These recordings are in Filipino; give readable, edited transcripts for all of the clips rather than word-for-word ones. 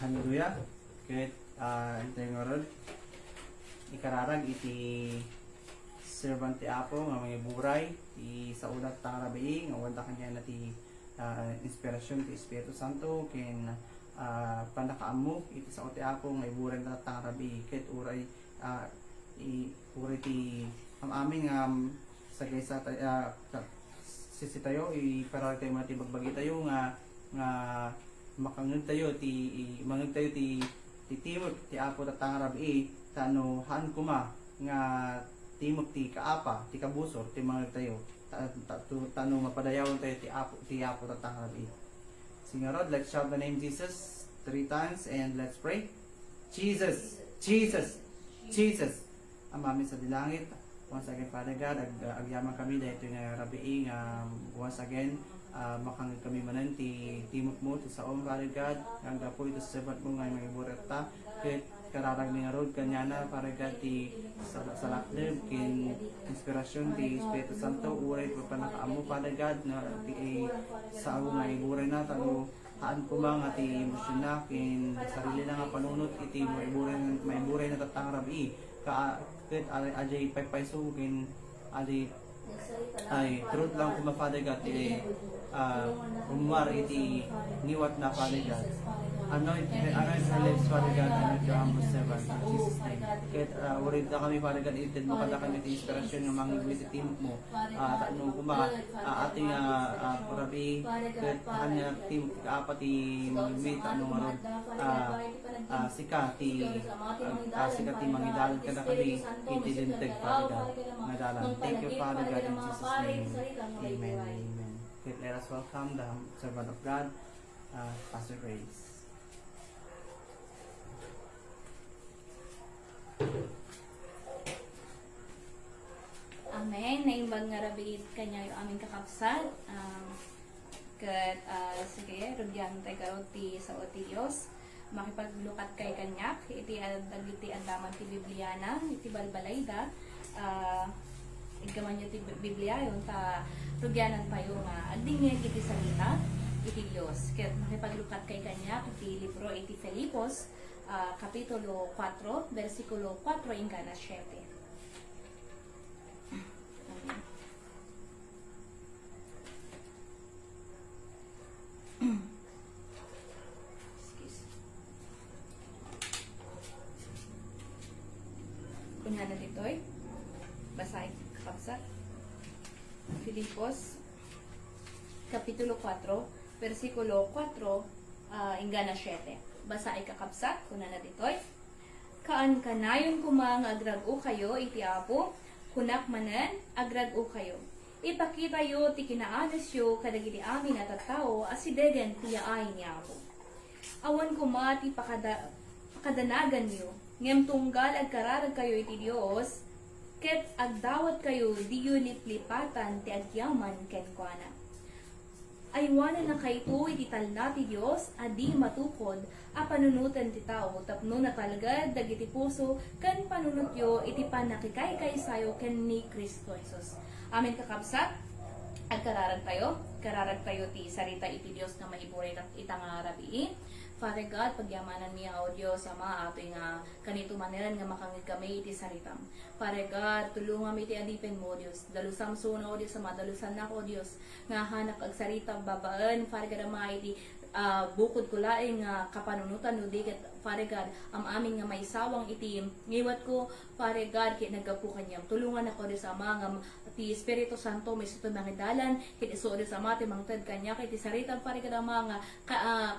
Hallelujah. Ket ito yung orod. Ikararag iti servant ti Apo nga mga buray sa ulat ta rabi nga wala kanya na ti inspirasyon ti Espiritu Santo ken panakaammo iti sa ti Apo nga iburay na ta rabi ket uray uray ti amin nga sagaysa sisi tayo iparal tayo mati bagbagi tayo nga makangeg tayo ti mangeg tayo ti timot ti Apo ta rabi tano haan kuma nga timot ti kaapa ti kabusor ti mangeg tayo tano mapadayawan tayo ti Apo ta rabi. Singarod, let's shout the name Jesus 3 times and let's pray. Jesus, Jesus, Jesus. Amami sa dilangit. Once again, Father God, agyaman kami dahil ito nga rabi once again, makangit kami manan ti timot mo, ti saom, Father God, hanggang po ito sa sabat mo nga mga iburat ta, kararag ni nga road kanyana, Father God, ti salaknib, kin inspirasyon, ti Espiritu Santo, uray po panakaamo, Father God, na ti sao nga iburay na, talo, haan ko mga ti emosyon na, kin sarili na nga panunot, iti maiburay na tatang rabi, ket ajay paypayso kin ay truth lang kuma Father God umar iti niwat na Father God anoint sa lips Father God, anoint your humble servant in Jesus name. Ket urid na kami Father God, ited mo kada kami iti inspirasyon nga mangigwit iti timot mo ano kuma ating rabi ket kanya timot kaapat ti mangigwit ano maron sika ti mangidal kada kami iti dinteg Father God ngadalan. Thank you Father God in Jesus name. Amen. Amen. Okay, let us welcome the servant of God, Pastor Grace. Amen. Naimbag nga rabi kanya yung aming kakapsat. Kat sige, rugyang tayo karoti sa oti Diyos. Makipaglukat kay kanyak. Iti dagiti andaman ti Bibliana. Iti balbalayda. Igaman nyo ti Biblia yung ta rugyanan pa yung agding niya iti salita. Iti Diyos. Kat makipaglukat kay kanyak. Iti libro iti Filipos. Kapitulo 4, versikulo 4 hingga 7. Kunya na dito'y basahin kapsa. Filipos Kapitulo 4, versikulo 4 hingga 7. Basa ay kakapsat, kuna na ditoy. Kaan kanayon kumang agrag-o kayo, iti Apo, kunak manan, agrag-o kayo. Ipakita yo, ti kinaanas yo, kadagiti amin at tao, asidegen tiyaay ni Apo. Awan kuma, ti pakadanagan yo, ngem tunggal ag kararag kayo iti Dios, ket agdawat kayo, diyo liplipatan, ti agyaman kenkwana. Aywanan na kayto iti talna ti Diyos, adi matukod, a panunutan ti tao, tapno na talagad, dagiti puso, kan panunutyo, iti panakikay sayo, ken ni Kristo Jesus. Amen kakabsat, at kararag tayo ti sarita iti Diyos na maiburay itang rabiin. Father God, pagyamanan niya o Diyos, Ama, ato nga kanito maniran nga makangit kami iti saritam. Father God, tulungan mi iti adipin mo, Diyos. Dalusam suna o Diyos, Ama, dalusan na ko, Diyos. Nga hanak ag sarita, babaan, Father God, Ama, iti bukod ko laing kapanunutan no diket Father God am aming nga may sawang iti ngiwat ko Father God kit nagapu kanyam tulungan ako di sa mga ti Espiritu Santo may suto mangidalan kit iso di sa mati mangted kanya kit sarita Father God ang mga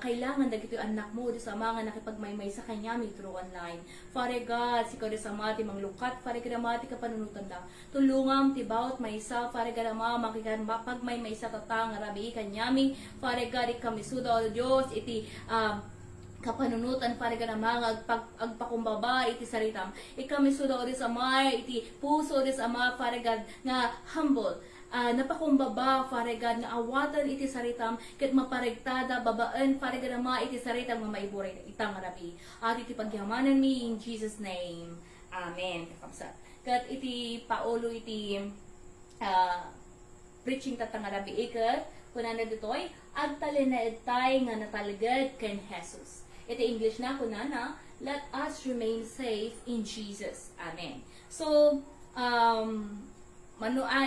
kailangan dagiti anak mo di sa mga nakipagmaymay sa kanya mi through online Father God sikaw di sa mati manglukat Father God mati kapanunutan da tulungan ti bawat may sa Father God ama makikan pagmaymay sa tatang rabi kanyami Father God ikami sudo Diyos iti kapanunutan para ka na mga agpakumbaba iti saritam ikami suda o sa may iti puso o sa mga para God nga humble napakumbaba para God nga awatan iti saritam ket maparegtada babaan para God na mga iti saritam nga maiburay itang rabi at iti pagyamanan mi in Jesus name amen kakapsat ket iti paulo iti preaching tatang rabi iket kunana ditoy agtali na itay nga natalagad ken Jesus. Iti English na kunana, let us remain safe in Jesus. Amen. So,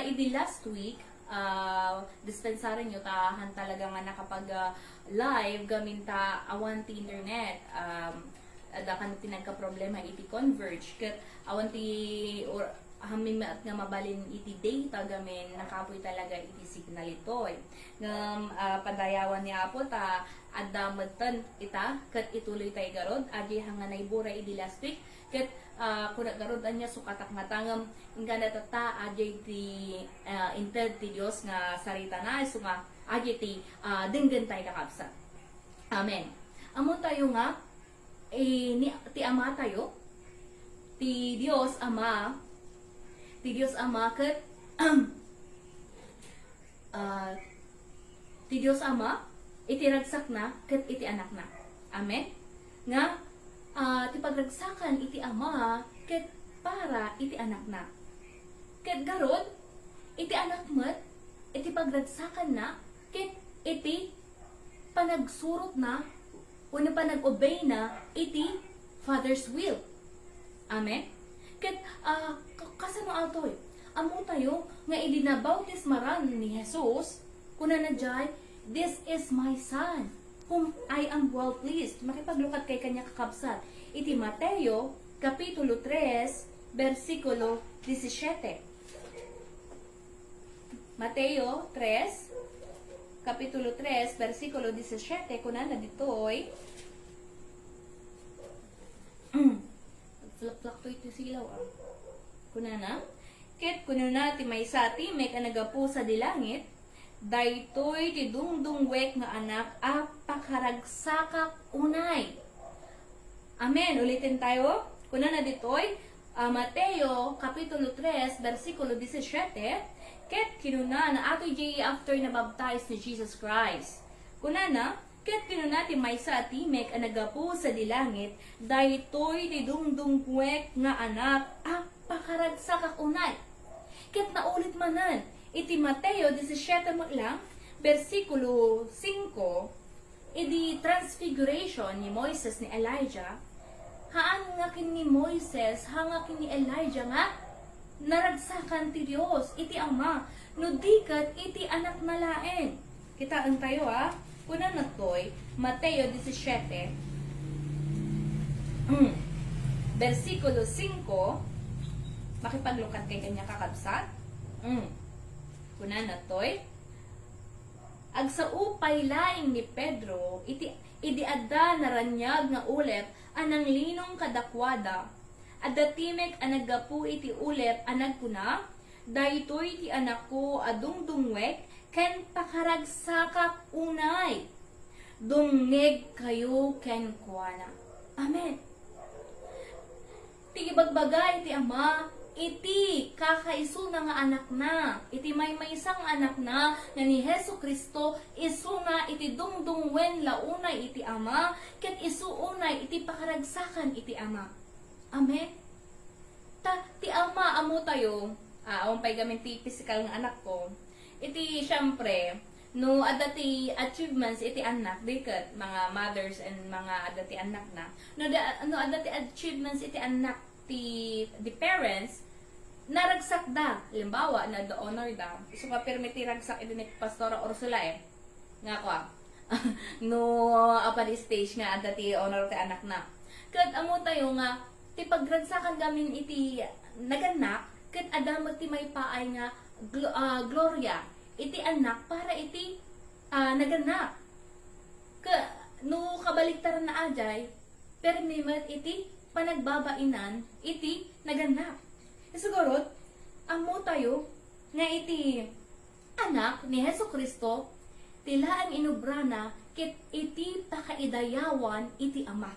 idi last week, dispensarin nyo tahan talaga nga nakapag live gamin ta awan ti internet. Ada kan tinagka problema iti converge ket awan ti or hamin at nga mabalin iti data gamin nakapoy talaga iti signal itoy ngam padayawan ni Apo ta adda medten ita ket ituloy tay garod adi hanganay bura idi last week ket kuna garod anya sukatak matangam ingana tata adi ti inted ti Dios nga sarita na so nga adi ti denggen tay kakabsat. Amen. Amo tayo nga ti Ama tayo ti Dios Ama ket ti Dios Ama iti ragsak na ket iti anak na. Amen. Nga ti pagragsakan iti Ama ket para iti anak na. Ket garod iti anak met iti pagragsakan na ket iti panagsurot na una panag-obey na iti Father's will. Amen. Ket kasano atoy amo tayo nga idinabautismaran ni Jesus kuna na jay, this is my son whom I am well pleased. Makipaglukat kay kanya kakabsat iti Mateo kapitulo 3 versikulo 17. Mateo 3 kapitulo 3 versikulo 17 kuna na ditoy flak-flak to ito silaw kunana ket kunana ti maysa ti mek anagapu sa dilangit daytoy ti dungdungwek nga anak a pakaragsakak unay. Amen. Ulitin tayo. Kunana ditoy Mateo kapitulo 3 versikulo 17 ket kinuna na atoy jay after na baptize ni Jesus Christ. Kunana ket kinuna ti maysa ti mek anagapu sa dilangit daytoy ti dungdungwek nga anak a pakaragsakak unay. Ket naulit manan iti Mateo 17 lang versikulo 5 iti transfiguration ni Moises ni Elijah. Haan nga kin ni Moises, hanga kin ni Elijah nga naragsakan ti Dios iti Ama no dikat iti anak na laen. Kitaan tayo kuna natoy Mateo 17 versikulo 5 makipaglukat kay kanya kakabsat. Kuna natoy agsaupay laing ni Pedro iti adda naranyag nga ulep anang linong kadakwada adda timek anagapu iti ulep anagkuna daytoy ti anak ko adungdungwek ken pakaragsakak unay dungeg kayo ken kuana. Amen. Ti ibagbagay ti Ama iti kakaiso na nga anak na iti maymaysang anak na nga ni Hesu Kristo isu na iti dungdungwen launay iti Ama ket isu unay iti pakaragsakan iti Ama. Amen. Ti Ama amo tayo awan pay gamin ti physical nga anak ko iti syempre no adda ti achievements iti anak diket mga mothers and mga adda ti anak na no adda ti achievements iti anak ti parents naragsak da limbawa na the honor da so ka permiti ragsak iti ni Pastora Ursula nga ko no apa di stage nga adda ti honor ti anak na ket amo tayo nga ti pagragsakan gamin iti naganak ket adda ti may paay nga gloria iti anak para iti naganak no kabaliktaran na ajay permimet iti panagbabainan iti naganak. Siguro, amo tayo nga iti anak ni Hesu Kristo tila ang inubrana ket iti pakaidayawan iti Ama.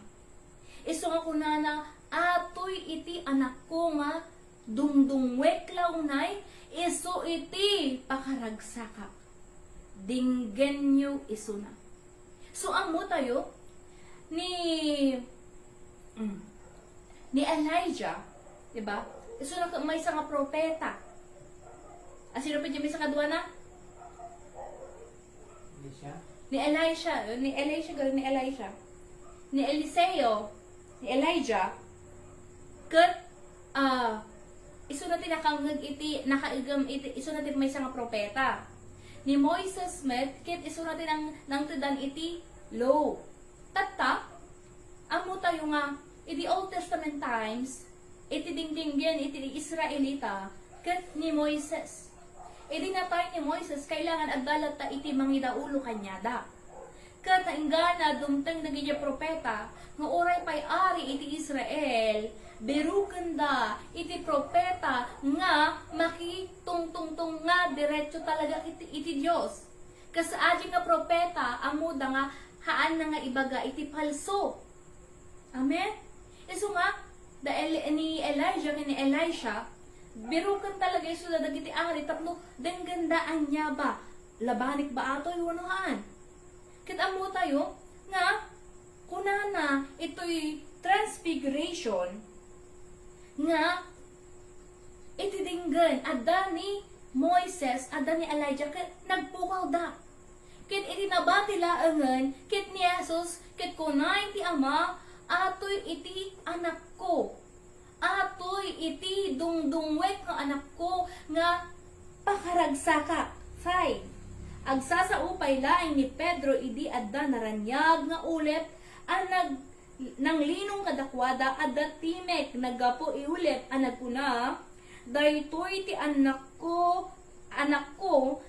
Isu nga kunana atoy iti anak ko nga dungdungwek launay isu iti pakaragsaka. Dinggen nyo isu na. So amo tayo ni Elijah, di ba? Isu na may isang propeta. Sino pa dyan may isang kadwa na? Elisha. Ni Elisha, gano'n ni Elisha. ni Eliseo, ni Elijah, ket iso natin nakangag iti, nakaigam iti, iso natin may nga propeta. Ni Moises met, ket iso natin ang tudan iti law. Tatta, amo tayo nga, iti Old Testament times, iti dingdinggen, iti Israelita, ket ni Moises. Iti na tayo ni Moises, kailangan agdalat ta iti mangidaulo kanyada. Ket nainggana, dumteng naging propeta, nga oray pay ari iti Israel, beruken da iti propeta nga makitungtungtung nga diretso talaga iti Dios. Kas aji nga propeta amuda nga haan na nga ibaga iti palso. Amen. Isu nga ni Elijah ni Elisha beruken talaga isu da dagiti ari tapno denggandaan niya ba labanik ba atoy wanuhan. Ket amo tayo nga kunana ito'y transfiguration nga itidinggan adda ni Moises, adda ni Elijah ket nagpukaw da. Ket iti nabati laengen ket ni Jesus ket kunay ti Ama atoy iti anak ko. Atoy iti dungdungwek nga anak ko nga pakaragsaka. 5. Agsasaupay laing ni Pedro idi adda naranyag nga ulit ang nang linong kadakwada adda timek nagapo iulit anagkuna daytoy ti anak ko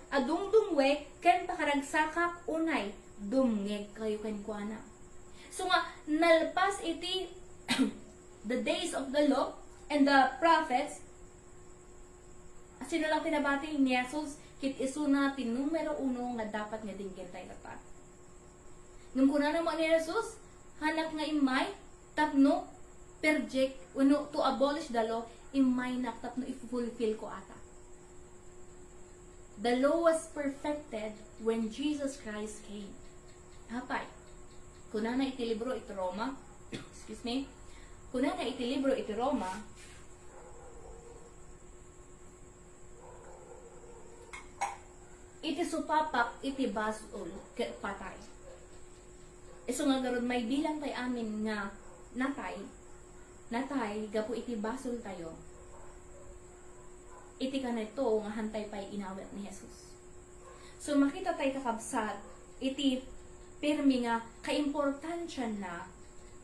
adungdungwek ken pakaragsakak unay dumngeg kayo ken kuana. So nga nalpas iti the days of the law and the prophets. Sino lang tinabati ni Jesus kit isuna ti numero 1 nga dapat nga dinggin tayo tapat. Nung kuna mo ni Jesus hanak nga imay tapno perject uno to abolish the law imay nak tapno i-fulfill ko ata. The law was perfected when Jesus Christ came. Hapay. Kuna na iti libro iti Roma. Excuse me. Kuna na iti libro iti Roma. Iti supapak iti basol ket patay. Iso nga garon may bilang tay amin nga natay gapo iti basol tayo. Iti kanito nga hantay pay inawat ni Jesus. So makita tay kakabsat iti pirmi nga kaimportansya na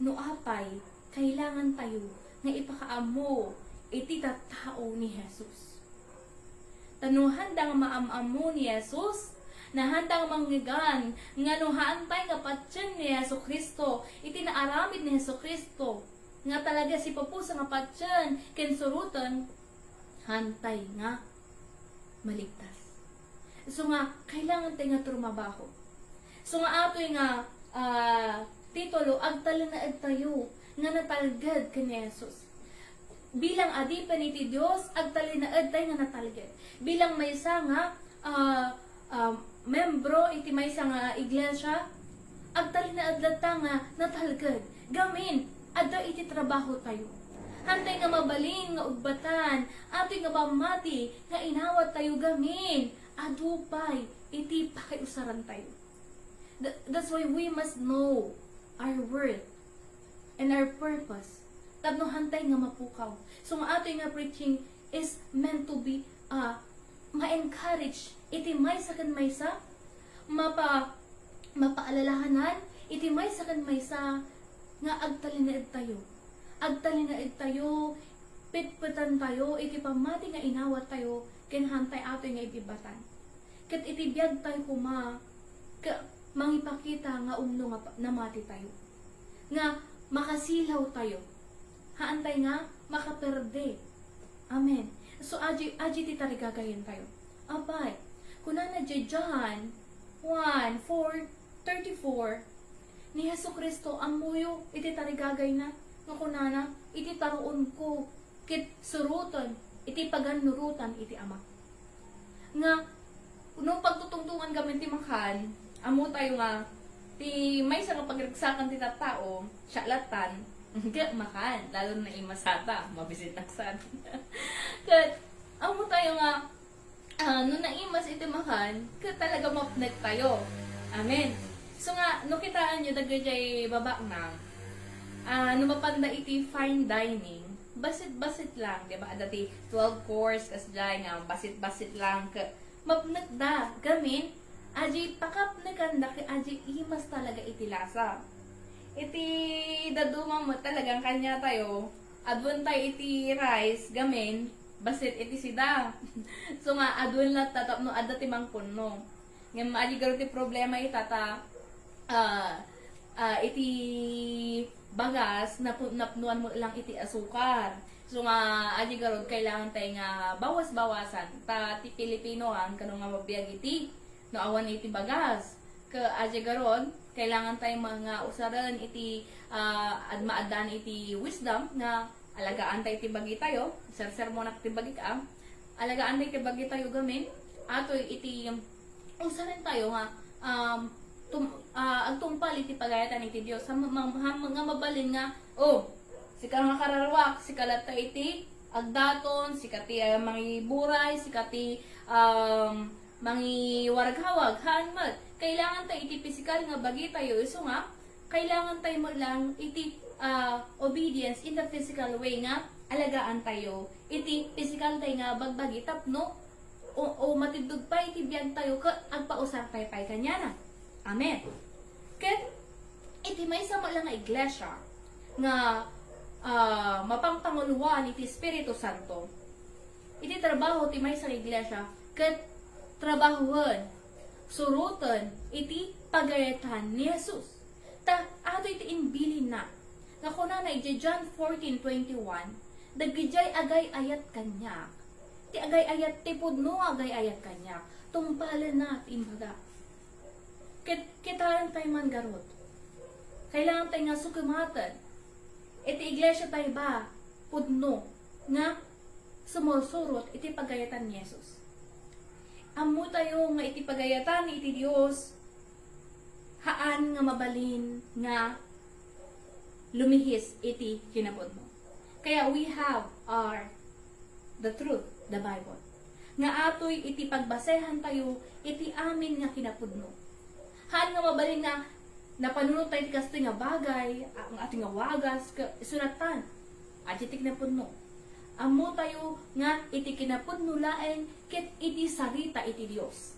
no apay kailangan tayo nga ipakaamo iti tattao ni Jesus. Tanuhan dang maamamo ni Jesus na handang manggigan nga no haantay nga patsen ni Yesu Kristo iti naaramid ni Yesu Kristo nga talaga si papusa nga patsen ken surutan hantay nga maligtas. So nga kailangan tayo nga trumabaho. So nga atoy nga titulo agtalinaed tayo nga natalged ken Jesus. Bilang adipan iti Dios agtalinaed tayo nga natalged. Bilang maysa nga membro iti maysa nga iglesia agtalinaed latta nga natalged. Gamin adda iti trabaho tayo. Hantay nga mabalin nga ugbatan, atoy nga pamati nga inawat tayo gamin. Adupay iti pakiusaran tayo. That's why we must know our worth and our purpose. Tapno hantay nga mapukaw. So nga atoy nga preaching is meant to be ma-encourage iti maysa ken maysa mapaalalahanan iti maysa ken maysa nga agtalinaed tayo. Agtalinaed tayo, pitpitan tayo, iti pamati nga inawat tayo, kinhantay atoy nga ibibatan. Ket iti biyag tayo mangipakita nga umno nga namati tayo. Nga makasilaw tayo. Haantay nga makaperde. Amen. So aji ti tarigagayin tayo. Abay, kunana John 1:4-34 ni Hesus Kristo amuyo iti tarigagay na nga kunana iti taruon ko kit surutan iti paganurutan iti Ama. Nga no pagtutungtungan gamin ti makan amo tayo nga ti may nga pagragsakan ti tattao syalatan nga makan lalo na imasata mabisit naksan. Ket amo tayo nga no naimas iti makan ket talaga mapnek tayo. Amen. So nga no kitaan nyo dagay baba na numapanda iti fine dining, basit-basit lang, di ba? Dati 12 course, kas dyan nga, basit-basit lang, mapnag da, gamin, aji pakap na kanda, aji imas talaga iti lasa. Iti daduma mo talagang kanya tayo, adwan tayo iti rice, gamin, basit iti sida. So nga, adwan lang tatapno, adati mang puno. Ngayon, maaji garo ti problema itata, iti bagas, napnuan mo lang iti asukar. So nga, aji garod, kailangan tayo nga bawas-bawasan. Ta ti Pilipinoan, kano nga mabiyag iti, no awan iti bagas. Aji garod, kailangan tayo mga usaran iti, maadaan iti wisdom, na alagaan tayo iti bagi tayo, ser mo na iti bagi ka, alagaan tayo iti bagi tayo gamin, ato iti, usaran tayo nga, ang tumpal iti pagayatan iti Dios sa mga mabalin nga sika nga kararwak sika latta iti agdaton sika ti mangi buray sika ti mangi waraghawag haan mat kailangan tayo iti physical nga bagi tayo iso nga kailangan tayo mo lang iti obedience in the physical way nga alagaan tayo iti physical tayo nga bagbagi tapno o matidog pa iti biyag tayo ka agpausar tayo pay kanya na. Amen. Ket iti maysa mo lang nga iglesia nga mapangpanguluan iti Espiritu Santo. Iti trabaho ti maysa nga iglesia ket trabahuan surutan iti pagayatan ni Jesus. Ta ato iti inbilin na nga kuna na iti John 14:21 dagijay agay ayat kanya. Ti agay ayat ti pudno agay ayat kanya. Tumpalan na imbaga. Kitaran tayo man garot. Kailangan tayo nga sukimatan. Iti iglesia tayo ba, pudno, nga sumusurot iti pagayatan ni Jesus. Amo tayo nga iti pagayatan iti Dios, haan nga mabalin nga lumihis iti kinapudno. Kaya we have the truth, the Bible. Nga atoy iti pagbasehan tayo, iti amin nga kinapudno. Haan nga mabalin nga napanunod tayo iti kastoy nga bagay, ang ating nga wagas, sunatan, at iti kinapudno. Amo tayo nga iti kinapudno laeng ket iti sarita iti Dios.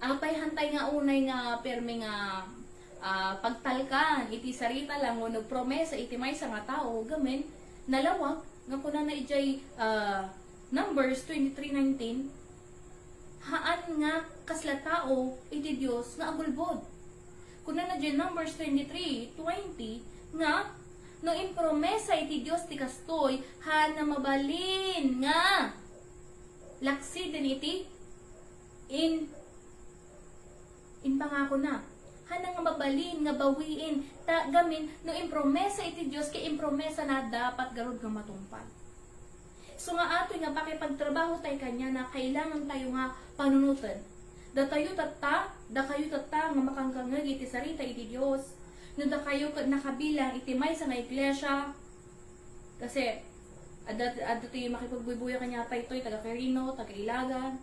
Apay hantay nga unay nga perme nga pagtalkan iti sarita lang o nagpromesa iti maysa nga tao gamen nalawag nga kuna na ijay Numbers 23:19 haan nga kasla tao iti Dios nga agulbod. Kuna na dyan Numbers 23:20 nga no impromesa iti Dios ti kastoy haan na mabalin nga laksi din iti in pangako na haan nga mabalin nga bawiin ta gamin no impromesa iti Dios kay impromesa na dapat garod nga matumpal. So nga ato nga pakipagtrabaho tayo kanya na kailangan tayo nga panunutan. Da kayo tata nga makangkangag iti sarita iti Dios. No da kayo nakabilang iti maysa nga iglesia. Kasi adto ti makipagbubuya kanya taytoy taga Quirino, taga Ilagan,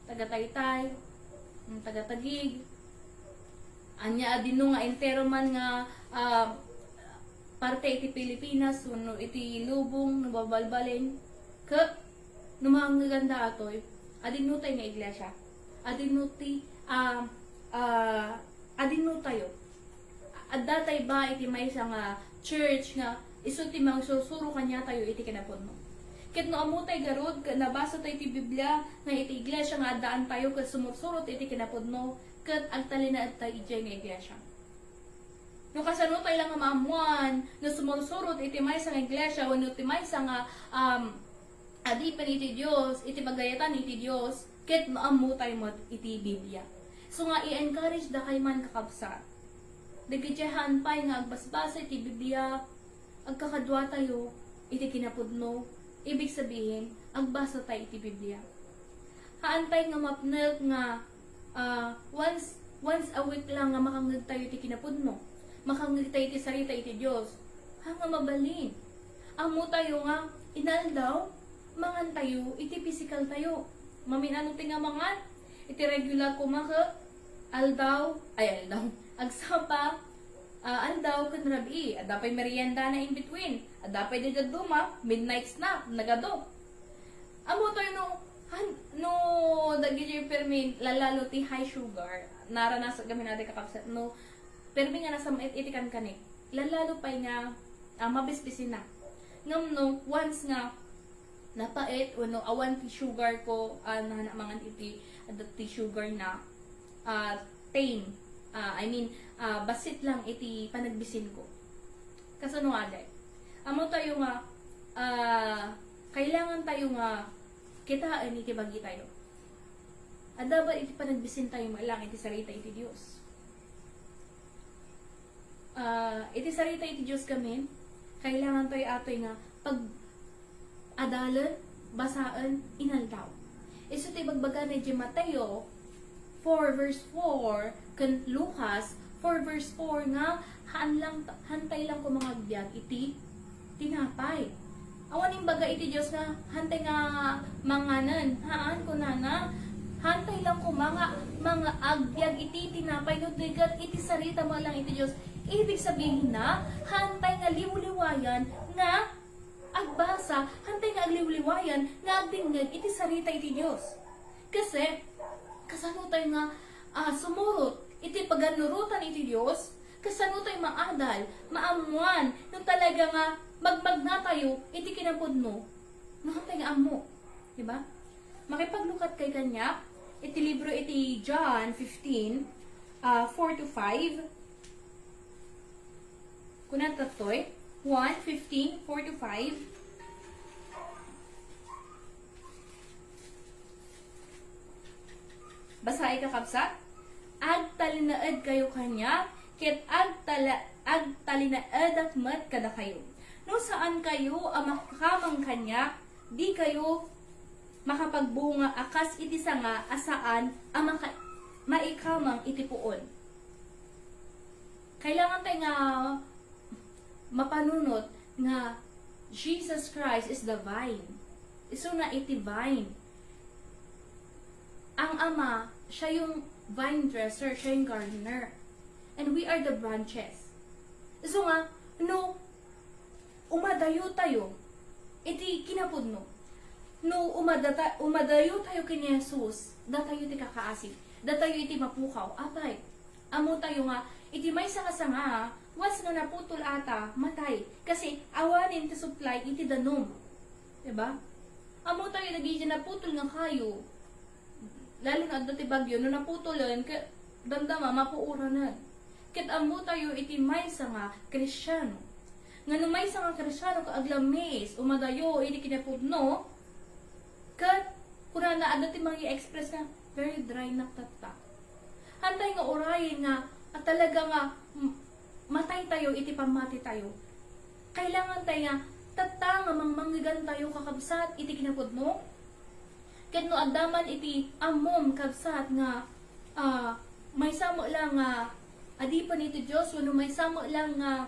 taga Taytay, taga Taguig. Anya adino nga entero man nga parte iti Pilipinas uno iti lubong nababalbalin ka numangaganda atoy adino tayo nga iglesia adino tayo adda tayo ba iti maysa nga church nga isu ti mangsusuro kanya tayo iti kinapudno ket no amo tayo garod nabasa tayo iti Biblia nga iti iglesia nga addaan tayo ket sumursurot iti kinapudno ket agtalinaed tayo ijay nga iglesia. No kasano tayo lang nga maamuan no sumursurot iti maysa nga iglesia wenno iti maysa nga adipan iti Dios, iti pagayatan iti Dios, ket maamu tayo mo iti Biblia. So nga i-encourage da kay man kakabsat. Dagityahan pay nga agbasbasa iti Biblia, agkakadwa tayo iti kinapudno. Ibig sabihin, agbasa tayo iti Biblia. Haantay nga mapnag nga once a week lang nga makangag tayo iti kinapudno. Makangag tayo iti sarita iti Dios. Nga mabalin. Amo tayo nga inaldaw mangan tayo, iti physical tayo. Maminano ti nga mangan, iti regular kumaka, aldaw, agsapa, Aldaw kan rabi, adapay merienda na in between. Adapay duma, midnight snack, nagado. Amo tayo no dagiti permi lalalo ti high sugar. Naranasan kami natin kakapsat no permi nga nasa itikan kanik. Lalalo pa nga mabisbisin na. Ngam no once nga napait no awan ti sugar ko na mga ti sugar na tame. Basit lang iti panagbisin ko. Kasano aday. Amo tayo nga kailangan tayo nga kitaan iti bagi tayo. Adaba iti panagbisin tayo malang iti sarita iti Dios. Iti sarita iti Dios kami, kailangan tayo atoy nga pag adalan, basaan, inaldaw. Isu ti bagbaga ni Mateo 4 verse 4 kan Lucas 4 verse 4 nga hantay lang ko mga agbyag iti tinapay. Awan yung baga iti Diyos nga hantay nga manganan. Haan ko na hantay lang ko mga agbyag iti tinapay no digat iti sarita mo lang iti Diyos. Ibig sabihin na hantay nga liwliwayan nga agbasa, hantay nga agliwliwayan nga agdingag iti sarita iti Diyos. Kasi kasano tayo nga sumurot iti paganurutan iti Diyos, kasano tayo maadal, maamuan, nung talaga nga magmag na tayo, iti kinapudno, nung tayo nga amo. Diba? Makipaglukat kay kanya, iti libro iti John 15, 4-5. Kunan tatoy, 1:15, 4-5. Basahi ka kapsa. Agtalinaed kayo kanya, ket agtalinaed akmat kada kayo. No saan kayo makamang kanya, di kayo makapagbunga akas iti sanga asaan maikamang iti puon. Kailangan tayo nga mapanunot nga Jesus Christ is the vine. Iso na iti vine. Ang Ama, siya yung vine dresser, siya yung gardener. And we are the branches. So nga, no, umadayo tayo, iti kinapudno. No, umadayo tayo kini Jesus, datayo iti kakaasip, datayo iti mapukaw, apay. Amo tayo nga, iti may sanga-sanga, was nga naputol ata, matay. Kasi awanin ti supply, iti danom. Diba? Amo tayo nagiging naputol nga kayo, lalo na dati bagyo, no naputulan, damdama, mapuura na. Ket amo tayo iti maysa nga Kristyano. Nga no maysa nga Kristyano ka aglamis, umadayo, iti kinapudno, ket kuna na dati mga i-express nga, very dry na tatta. Hantay nga orayin nga, at talaga nga, matay tayo, iti pamati tayo. Kailangan tayo nga, tatta nga mangmanggigan tayo kakabsat, iti kinapudno, ket no adaman iti amom kabsat nga may samo lang nga adipan iti Dios wenno may samo lang nga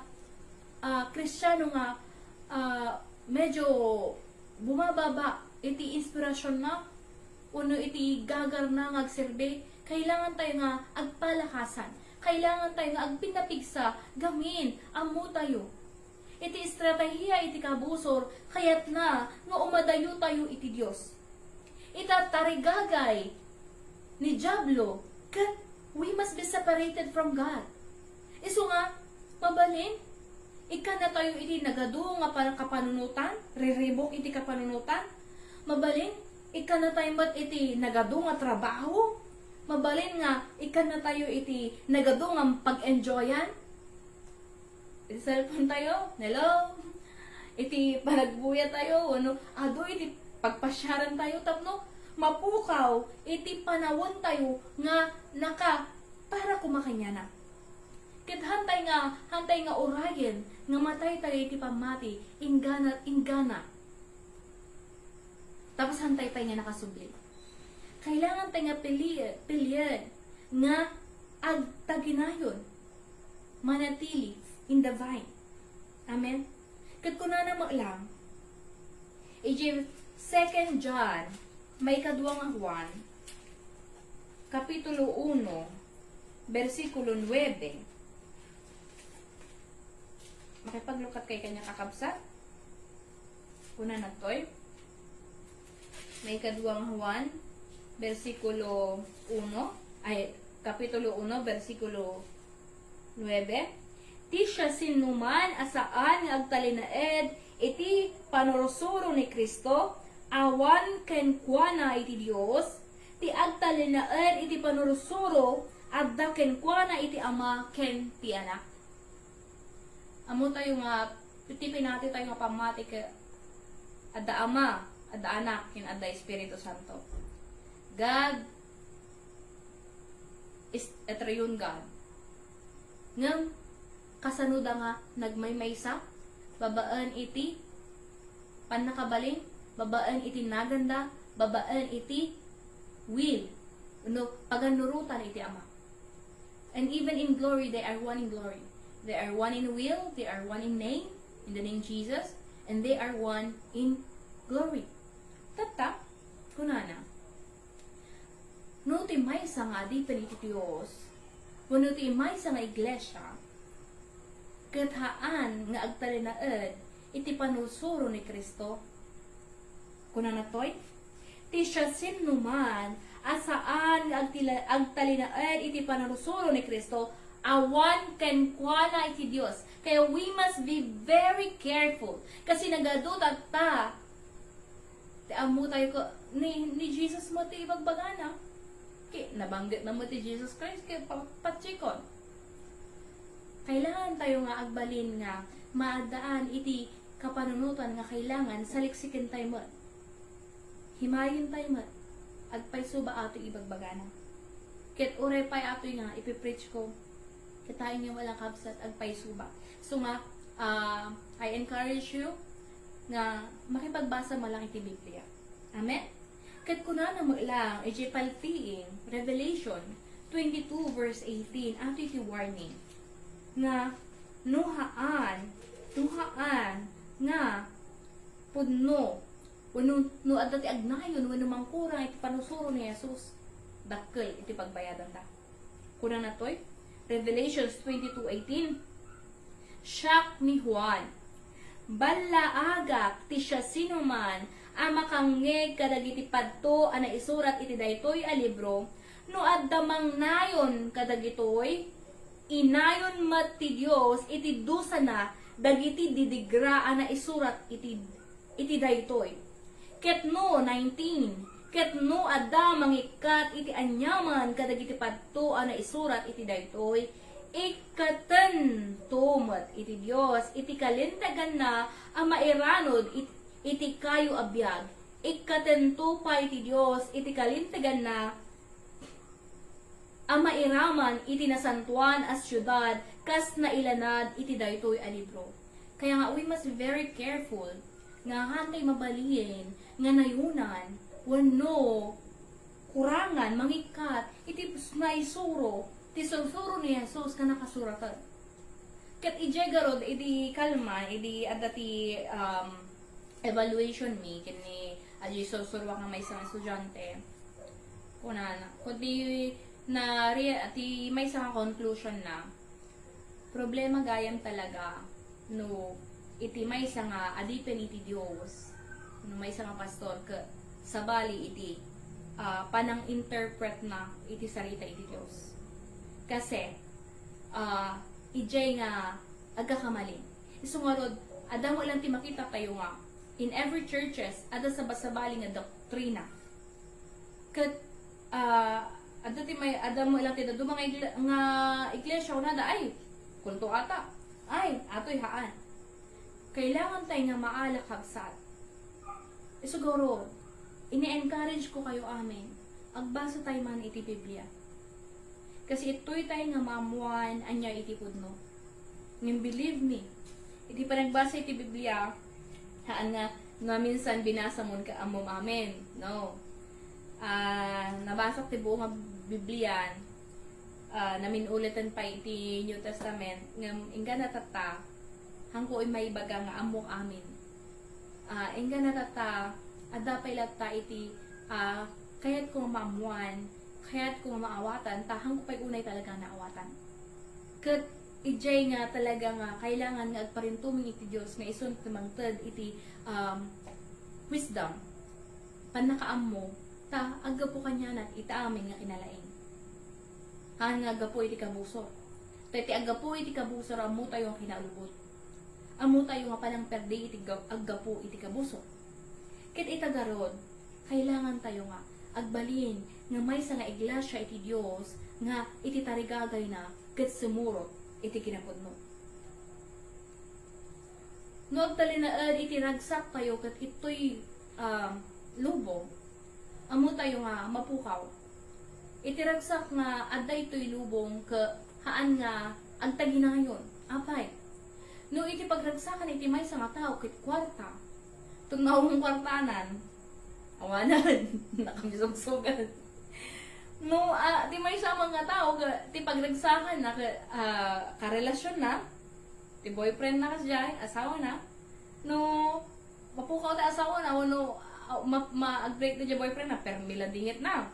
Kristiyano nga medyo bumababa iti inspirasyon na uno iti gagar na nga agserbe, kailangan tayo nga agpalakasan, kailangan tayo nga agpinapigsa gamin amo tayo iti estratehiya iti kabusor kayat na nga umadayo tayo iti Dios. Itatarigagay ni Diablo, kat we must be separated from God. Iso nga, mabalin, ika na tayo iti nagado nga kapanunutan, riribok iti kapanunutan, mabalin, ika na tayo mat iti nagado nga trabaho, mabalin nga, ika na tayo iti nagado nga pag-enjoyan, iti cellphone tayo, hello, iti panagbuya tayo, ano, ado iti pagpasyaran tayo tapno, mapukaw, iti panawon tayo nga para kumakanya na. Ket hantay nga orayen, nga matay tayo iti pamati, ingana. Tapos hantay tayo nga nakasubli. Kailangan tayo nga piliyan, nga agtaginayon, manatili in the vine. Amen? Ket kunana mo lang, 2 John, may kaduang 1, Kapitulo 1, versikulo 9. makipaglukat kay kanya kakabsat. Kuna na to'y. May ikaduhang Juan, versikulo 1, kapitulo 1, versikulo 9. Ti siya sinuman asaan nga agtalinaed iti panursuro ni Kristo, awan ken kuana iti Dios, ti agtalinaed iti panursuro adda ken kuana iti Ama ken ti Anak. Amo tayo nga pitipin natin tayo nga pamati ka adda Ama, adda Anak, ken adda Espiritu Santo. God is a triune God. Ngam kasanuda nga nagmaymaysa, babaan iti panakabaling, babaan iti naganda, babaan iti will, paganurutan iti Ama. And even in glory, they are one in glory. They are one in will, they are one in name, in the name Jesus, and they are one in glory. Tata, kunana. No ti maysa nga di iti Dios, wano ti maysa nga iglesia, kathaan nga agtalinaed iti panusuro ni Kristo. Kunana toy, ti siya sinuman asaan nga agtalinaed iti panusuro ni Kristo, awan ken kuana iti Dios. Kaya we must be very careful. Kasi nagaduta ta, ti amo tayo ko, ni Jesus mo ti ibagbagana. Nabanggit na mo ti Jesus Christ, kaya patsikon. Kailangan tayo nga agbalin nga, maadaan iti kapanunutan nga kailangan saliksikin tayo mo. Himayin tayo mo. Agpay suba ato ibagbagana. Ket uray pay ato nga, ipipreach ko. Kitain niyo walang kabsat, agpay suba. So nga, I encourage you nga makipagbasa mo lang iti Biblia. Amen? Kat kuna na mo lang, paltiing, Revelation 22 verse 18, ato iti warning, nga nuhaan, nga pudno, no adda ti agnayon, wano mangkurang iti panusuro ni Jesus, dakkel iti pagbayadan ta. Kuna na to'y, Revelation 22:18, siyak ni Juan, balaagak ti siya sinuman, amakangeg kadagiti padto ana isurat iti daytoy a libro, no adda mangnayon kadagitoy, inayon met ti Dios iti dusa na dagiti didigra ana isurat iti daytoy. Ket no 19, ket no adda mangikat iti anyaman kadagiti padto ana isurat iti daytoy, ikaten tumet iti Dios iti kalintagan na a mairanod iti kayo abiyag, ikatento pa iti Dios iti kalintagan na ang mairaman iti nasantuan as syudad kas nailanad iti daytoy a libro. Kaya nga we must be very careful nga hantay mabaliin nga nayunan wano kurangan mangikat iti naisuro ti sursuro ni Jesus ka nakasuratan. Ket ijegarod iti kalma iti adati evaluation mi kini aji sursurwa nga may isang estudyante kuna na kundi na ati may isang conclusion na problema gayam talaga no iti may isang adipen iti Dios no may isang pastor ka sabali iti panang interpret na iti sarita iti Dios kasi ijay nga agkakamali isungarod adamo lang ti makita tayo nga in every churches, ada sa basabali nga doktrina. Kat, ada mo ilang tida, nga iglesia ko na ay, kulto ata, ay, ato'y haan. Kailangan tayo nga maalakabsat. Siguro, ini-encourage ko kayo amin, agbasa tayo man iti Biblia. Kasi ito'y tayo nga mamuan, anya iti pudno. Ngin believe me, iti pa nagbasa iti Biblia, haan nga minsan binasa mo ka amom amen. No. Nabasa ko ti buong nga Biblia, naminulitan pa iti New Testament, nga inga natata, hangko ay may baga nga amok amin. Inga natata, adda pa ilata iti, kaya't ko maamuan, kaya't ko maawatan, hangko pa'y unay talaga naawatan. Kat, ijay nga talaga nga kailangan nga agparintuming iti Dios nga ison tumangted iti wisdom panakaam mo ta aggapo kanya nat ita amin nga kinalain. Han nga aggapo iti kabusor. Ta iti aggapo iti kabusor amo tayo ang kinaulbot. Amo tayo nga panang perde iti aggapo iti kabusor. Ket itagarod kailangan tayo nga agbalin nga may nga iglesia iti Dios nga iti tarigagay na ket sumurot iti kinapudno. No agtalinaan iti ragsak tayo ket ito'y lubong. Amo tayo nga mapukaw. Iti ragsak nga adday ito'y lubong ke haan nga agtaginayon. Apay. No iti pagragsakan iti maysa nga tao ket kwarta. Tunawong kwartanan. Awanan nakamisugsugan. No, di may sa mga tao, ti pagragsakan na, karelasyon na, ti boyfriend na kasya, asawa na, no, mapukaw ta asawa na, no, ma-break na dya boyfriend na, pero miladingit na.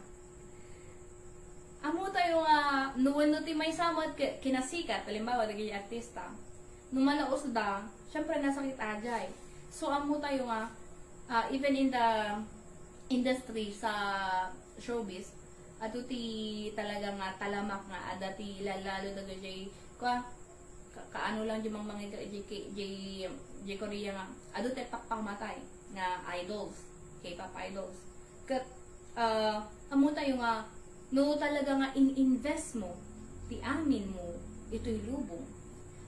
Amo tayo nga, no, ti may samad, kinasikat, halimbawa, naging artista, no malaos da, syempre nasakit ajay. So, amo tayo nga, even in the industry sa showbiz, ato ti talaga nga talamak nga ada ti lalo daga jay kaano lang yung mga J Korea nga ado ti pakpang matay nga idols, K-pop idols. Kat amo tayo nga no talaga nga in-invest mo ti amin mo ito'y lubong.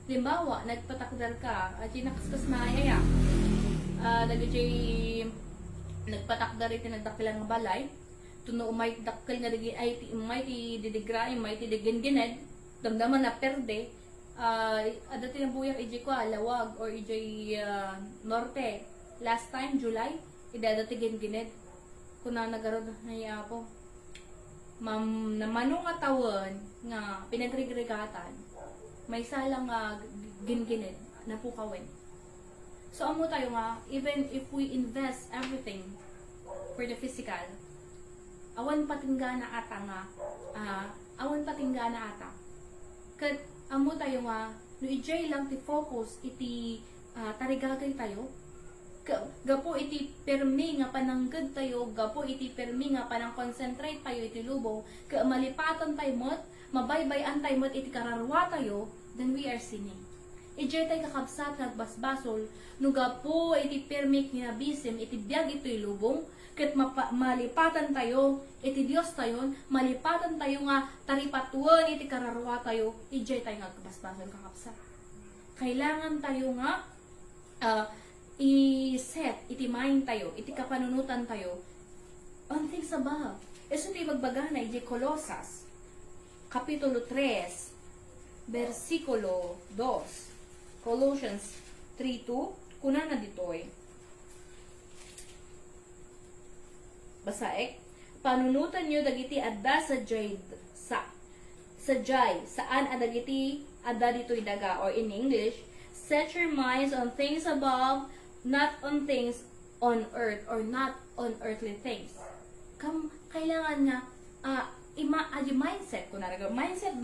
Limbawa, nagpatakdal ka at nakaskas na ayaya. Daga jay nagpatakdal iti nagdakilang nga balay tuno umay dakkel nga digi ay ti umay ti didigra umay ti digengened damdaman na perde ada ti nabuyak iji ko lawag or iji norte last time July idada ti gengened kuna nagarod na po mam namano nga tawon nga pinagrigregatan may salang nga gengened na pukawin. So amo tayo nga even if we invest everything for the physical, awan patinggana ata nga awan patinggana ata ket amo tayo nga no ijay lang ti focus iti tarigagay tayo gapo iti permi nga panangged tayo gapo iti permi nga panang concentrate tayo iti lubong ke malipatan tayo mot mabaybayan tayo mot iti kararwa tayo, then we are sinning. Ijay tayo kakabsat nagbasbasol no gapo iti permi kinabisim iti biag ito'y lubong ket malipatan tayo iti Dios tayo, malipatan tayo nga taripatuan iti kararwa tayo, ijay tayo nga kabasbasan kakapsa. Kailangan tayo nga i-set iti mind tayo, iti kapanunutan tayo on things above. Eso ti magbagana iti Colosas Kapitulo 3 versikulo 2. Colossians 3:2 kunana ditoy. Basaek, panunutan nyo dagiti adda sa jay saan adagiti adda ditoy daga, or in English, set your minds on things above, not on things on earth or not on earthly things. Kailangan nga mindset kunara mindset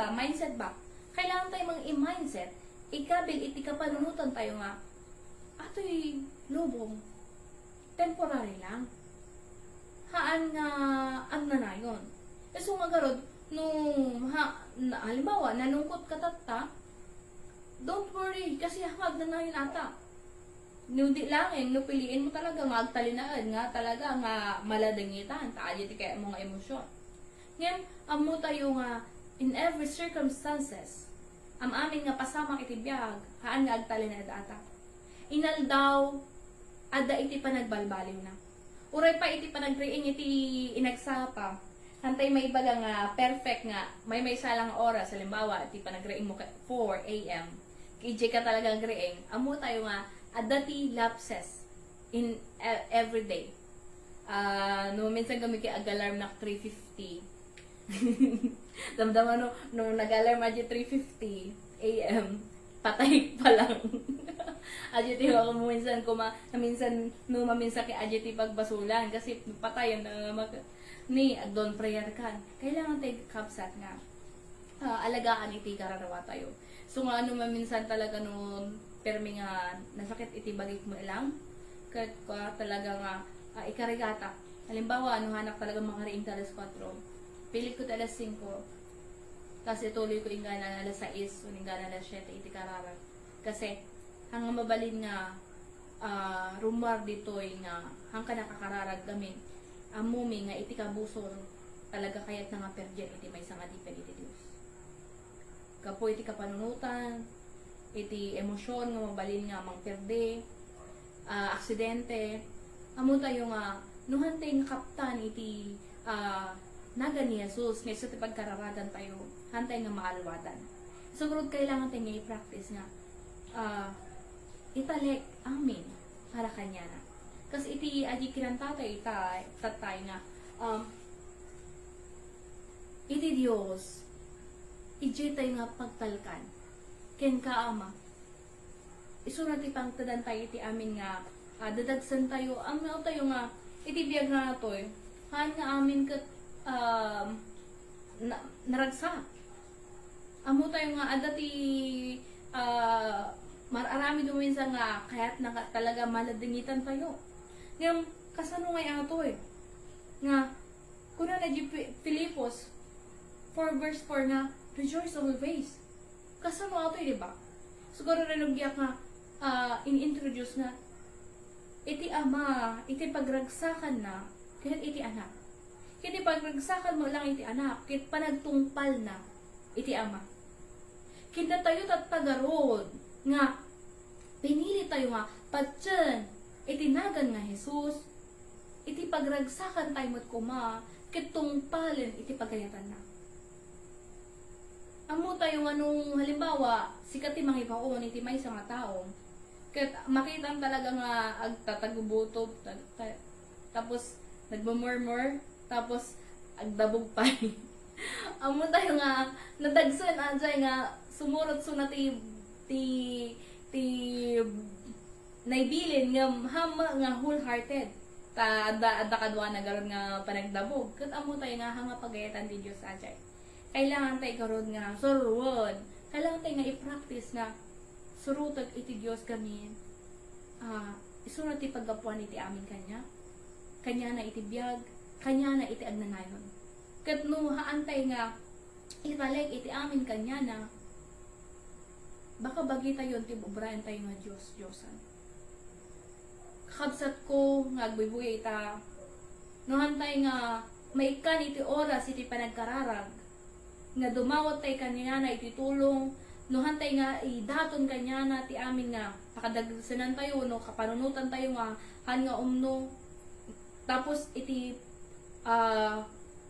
ba kailangan tayo mang i-mindset ikabil iti kapanunutan tayo nga ato'y lubong temporary lang. Haan nga ang nanayon. So nga garod, halimbawa, nalungkot ka tatta, don't worry, kasi hangag nanayon ata. Nudi langin, piliin mo talaga nga agtalinaan, nga talaga nga maladangitan, taadya ti kaya mga emosyon. Ngayon, amo tayo nga, in every circumstances, amin nga pasama kitibiyag, haan nga agtalinaan ata. Inaldaw, ada iti panagbalbaliw na. Uray pa iti panagriing iti inagsapa. Hantay may ibaga nga perfect nga. May salang oras. Halimbawa, iti panagriing mo 4 a.m. Kiji ka talagang griing. Amo tayo nga, adati lapses in every day. No, minsan kami kay ag-alarm na 3:50. Damdaman no nag-alarm adyo 3:50 a.m. Patay pa lang. Adjective ako minsan maminsan kay adjective pagbasulan kasi patayan na ni agdon prayer kan. Kailangan tayo kapsat nga alagaan iti kararawa tayo. So nga ano man minsan talaga noon, permi nga nasakit iti bagik mo lang. Kat talaga nga ikarigata. Halimbawa, ano hanak talaga makariing alas 4. Pilit ko alas 5. Tapos ituloy ko ingana alas 6, ingana alas 7, iti kararag. Kasi, hanggang mabalin nga rumor dito'y nga hangka nakakararag gamin. Amumi nga iti kabusor talaga kayat na nga perdian iti may nga dipen iti Diyos. Kapo iti kapanunutan, iti emosyon nga mabalin nga mang perde, aksidente. Amo tayo nga nuhantay nga kaptan iti naga ni Jesus nga iti pagkararagan tayo hantay nga maalwadan. Siguro kailangan tayo nga i-practice nga italek amin para kanya na. Kasi iti adi kinantatay tatay nga iti Dios iti tayo nga pagtalkan ken kaama isunod ipang tadan tayo iti amin nga dadagsan tayo ang tayo nga iti biyag nga toy han nga amin ket naragsak amo tayo nga adati mararami duminsan nga kaya't na talaga maladingitan tayo ngam kasano nga ato nga kuna na di Filipos 4 verse 4 nga rejoice always kasano ato di ba siguro rin nagyak nga in-introduce nga iti ama iti pagragsakan na kahit iti anak kiti pagragsakan mo lang iti anak kit panagtungpal na iti ama kinda tayo tattagarod nga pinili tayo nga patsen itinagan nga Jesus iti pagragsakan tayo mo't kuma kit tungpalin iti pagayatan na amo tayo nga nung halimbawa sikat ti mangibaon iti may nga tao ket makita talaga nga agtatagubutob tapos nagmumurmur tapos agdabog pa amo tayo nga nadagson ajay nga sumurot so na ti naibilin nga hama nga wholehearted ta adda kadwa na garon nga panagdabog ket amo tayo nga hanga pagayatan ti Dios ajay kailangan tayo karon nga surod kailangan tayo nga i-practice nga surutag iti Dios kami isunod ti paggapuan iti amin kanya na iti biyag kanya na iti agnanayon ket no haantay nga italek iti amin kanya na baka bagi tayo ti bubrayan tayo nga Diyosan kakabsat ko nga agbibuya ita no hantay nga maikan iti oras iti panagkararag nga dumawat tay kanya na iti tulong no hantay nga idaton kanya na ti amin nga pakadagsanan tayo no kapanunutan tayo nga han nga umno tapos iti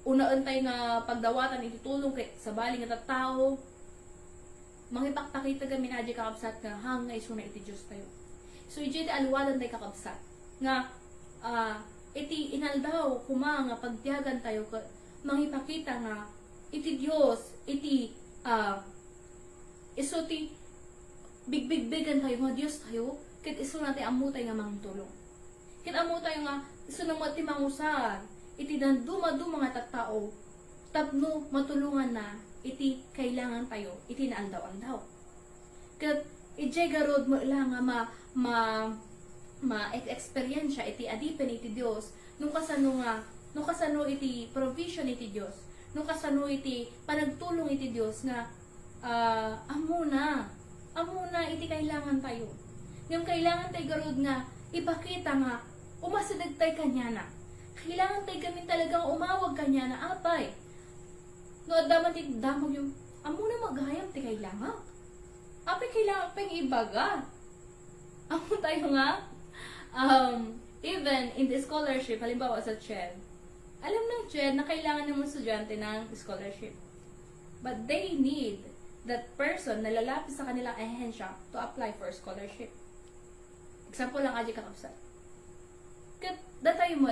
unaan tayo nga pagdawatan iti tulong kay sa bali nga tattao mangipaktakita gamin adya kakabsat nga hang nga isuna iti Diyos tayo so iti alwadan tayo kakabsat nga iti inaldaw kuma nga pagtiyagan tayo mangipakita nga iti Diyos iti iso ti bigbigbigan tayo nga Diyos tayo ket iso natin amu tayo nga mangtulong ket amu tayo nga iso na mo ti mangusan iti duma mga tattao tapno matulungan na iti kailangan tayo iti naaldaw-aldaw ket ijay garod mo lang nga ma-experiensya iti adipen iti Dios nung kasano iti provision iti Dios nung kasano iti panagtulong iti Dios nga amo na iti kailangan tayo yung kailangan tayo garod nga ipakita nga umasidag tayo kanya na kailangan tayo kami talagang umawag kanya na apay no daman ti damog yung amo na maghayam ti kailangan apay kailangan pang ibaga amo tayo nga even in the scholarship halimbawa sa CHED alam ng CHED na kailangan ng mga estudyante ng scholarship but they need that person na lalapit sa kanilang ahensya to apply for scholarship example lang adya kakabsat kat datay mo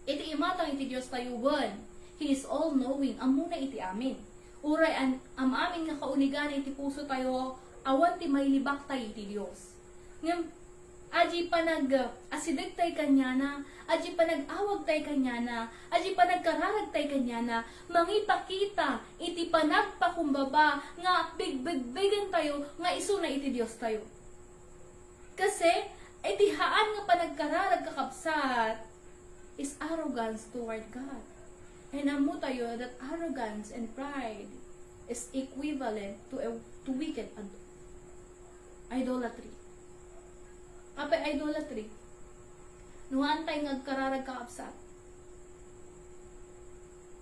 iti imatang iti Diyos tayo one He is all-knowing amo na iti amin uray am amin nga kaunigan iti puso tayo awan ti may libak tayo iti Diyos ngam aji panag asidag tay kanya na, aji panag-awag tay kanya na, aji panagkararag tay kanya na, mangipakita, iti panagpakumbaba, nga bigbigbigan tayo, nga iso na iti Diyos tayo. Kasi, iti haan nga panagkararag kakapsat, is arrogance toward God. And amo tayo that arrogance and pride is equivalent to wicked idolatry. Apay idolatry. Nuhantay ngagkararag kaapsat.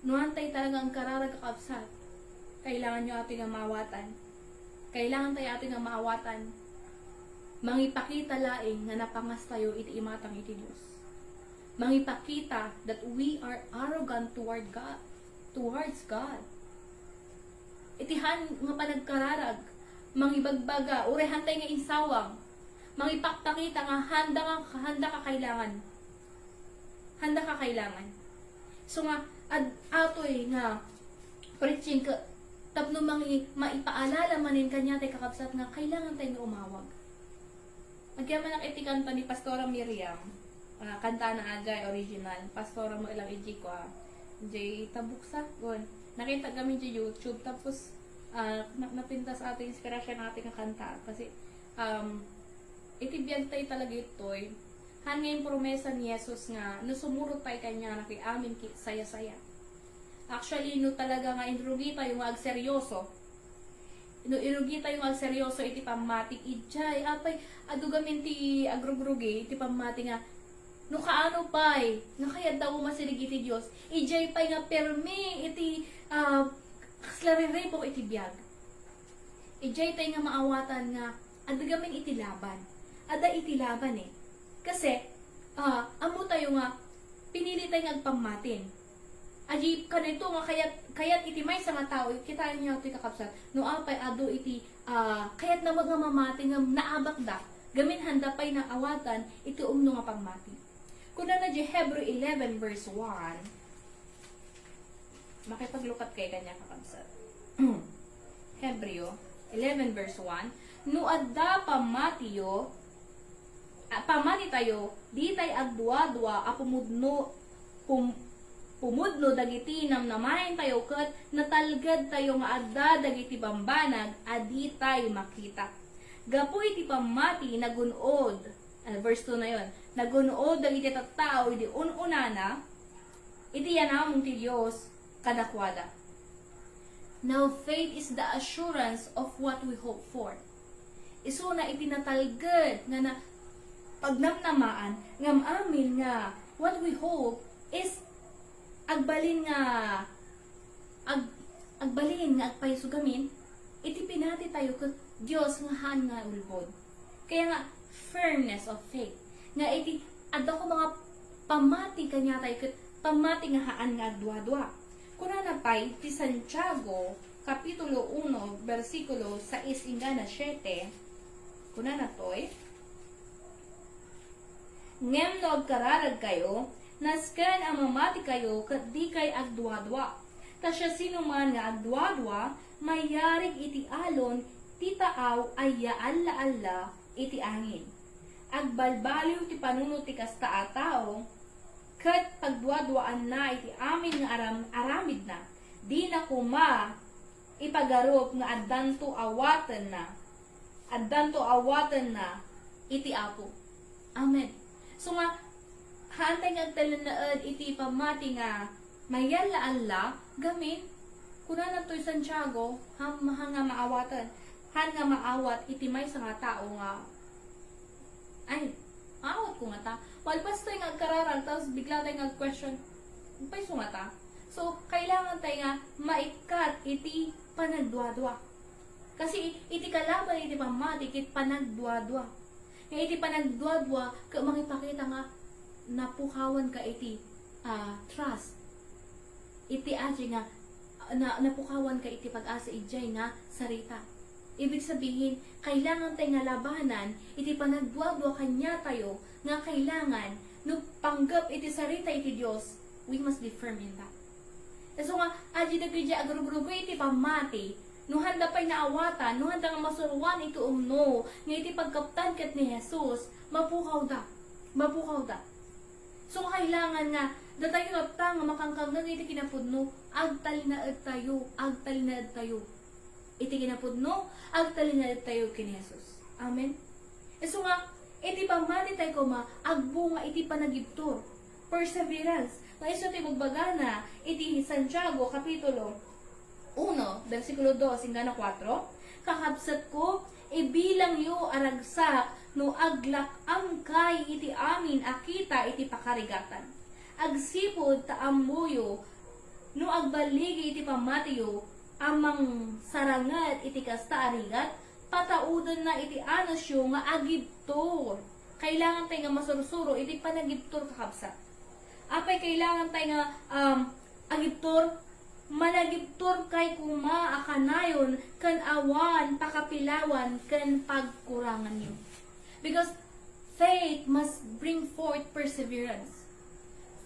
Nuhantay talaga ang kararag kaapsat. Kailangan nyo ating nga maawatan. Kailangan tayo ating nga maawatan. Mangipakita laing nga napangas tayo iti imatang iti Diyos. Mangipakita that we are arrogant towards God. Itihan nga panagkararag, mangibagbaga, urehan tayo nga insawang, mangipakita nga handa ka kailangan. Handa ka kailangan. So nga, atoy nga, preaching ka, tapno maipaalala manin kanya tayo kakabsat nga, kailangan tayo nga umawag. Nagyaman ang itikanta ni Pastora Miriam, kanta na agay original, Pastora mo ilang iji ko, J. Tabuksa, gon. Nakita kami sa YouTube, tapos napinta sa ating inspirasyon ng ating kanta. Kasi, itibiyag tayo talaga ito'y, hanggang promesa ni Jesus nga, nusumurot tayo kanya, nakiamin saya-saya. Actually, no talaga nga, inurugi tayo nga agseryoso. Inurugi tayo nga agseryoso, iti pamatik, ijay, apay, adugamin ti agrugrugi, iti pamatik nga, no kaano pay, nga kaya daw masilig iti Diyos, ijay pay nga permi, iti, kaslarire po iti biyag. Ijay tayo nga maawatan nga, adagamin iti laban. Ada iti laban eh. Kasi, amo tayo nga, pinili tayo nga agpamatin. Aji, kanito nga, kayat iti may sa nga tao, kita niyo iti kakapsat, no apay, ado iti, kayat na mga mamati nga naabak da, gamin handa pay na awatan, iti umno nga pagmati. Kuna na di Hebrew 11 verse 1, makipaglukat kay kanya kakabsat. Hebrew 11 verse 1, no adda pamati tayo, di tay agdwa-dwa a pumudno dagiti namnamahin tayo ket natalgad tayo nga adda dagiti bambanag adi tayo makita. Gapu iti pamati nagunod, verse 2 na yon, nagunod dagiti tattao iti ununana, iti yanamong ti Dios kadakwada. Now faith is the assurance of what we hope for. Isu na itinatalgad nga na pagnamnamaan ngam amin nga what we hope is agbalin nga agpaysugamin iti pinati tayo ket Dios nga haan nga ulbod. Kaya nga firmness of faith nga iti adda ko mga pamati kanya tayo ket pamati nga haan nga agdwa-dwa. Kuna na pay ti Santiago kapitulo 1 bersikulo 6 hingga 7, kuna na toy, ngem no agkararag kayo, nasken ang mamati kayo kat di kay agdwa-dwa. Ta siya sino man nga agdwa-dwa, mayarig iti alon, ti taaw ay yaalla-alla iti angin. Agbalbaliw ti panuno ti kasta a tao, kat pagdwa-dwaan na iti amin nga aramid na, di na kuma ipagarop nga addanto awatan na iti apo. Amen. So nga, hantay nga talanaad iti pamati nga mayalla-alla gamin, kuna na to'y Santiago, nga maawatan, nga maawat iti may sa nga tao nga, ay, maawat ko nga ta. Walpas tayo nga agkararag, tapos bigla tayo nga question, pa'y sumata? So, kailangan tayo nga maikat iti panagdwa-dwa. Kasi iti kalaban iti pamati, iti panagdwa-dwa. Nga iti panagdwa-dwa, mangipakita nga, napukawan ka iti trust. Iti aji nga, napukawan ka iti pag-asa ijay nga sarita. Ibig sabihin, kailangan tayo nga labanan, iti panagdwa-dwa kanya tayo, nga kailangan, no panggap iti sarita iti Diyos, we must be firm in that. So nga, aji dagiti agrugrugo iti pamati, no handa pa'y naawatan, no handa nga masuruan ito umno, nga iti pagkaptan kat ni Jesus, mapukaw da. Mapukaw da. So, kailangan nga, datayo na ta nga makangkang nga iti kinapudno, agtal na ed tayo, agtal na ed tayo. Iti kinapudno, agtal na ed tayo kin Jesus. Amen? E so nga, iti pamati tayo ko agbunga iti panagiptor. Perseverance. Nga iso ti magbagana, iti Santiago, Kapitulo 1, versikulo 2, hinggan 4, kakabsat ko, ibilang yo aragsak, no aglak angkay iti amin akita iti pakarigatan. Agsipod taammuyo, no agbaligi iti pamatiyo, amang sarangat iti kasta arigat, pataudan na iti anasyo nga agibtor. Kailangan tayo nga masursuro, iti panagibtor kakabsat. Apay kailangan tayo nga agibtor, managibtor kay kuma akanayon, kan awan, pakapilawan, kan pagkurangan niyo. Because faith must bring forth perseverance.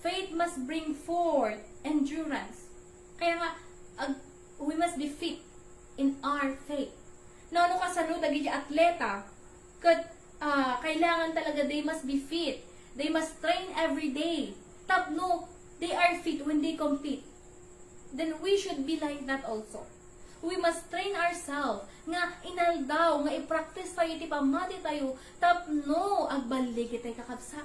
Faith must bring forth endurance. Kaya nga, we must be fit in our faith. Now, ano kasano, dagi atleta, kailangan talaga they must be fit. They must train every day. Tapno, they are fit when they compete. Then we should be like that also. We must train ourselves nga inaldaw, nga i-practice tayo, iti pamati tayo, tapno, agbalig tayo kakabsa.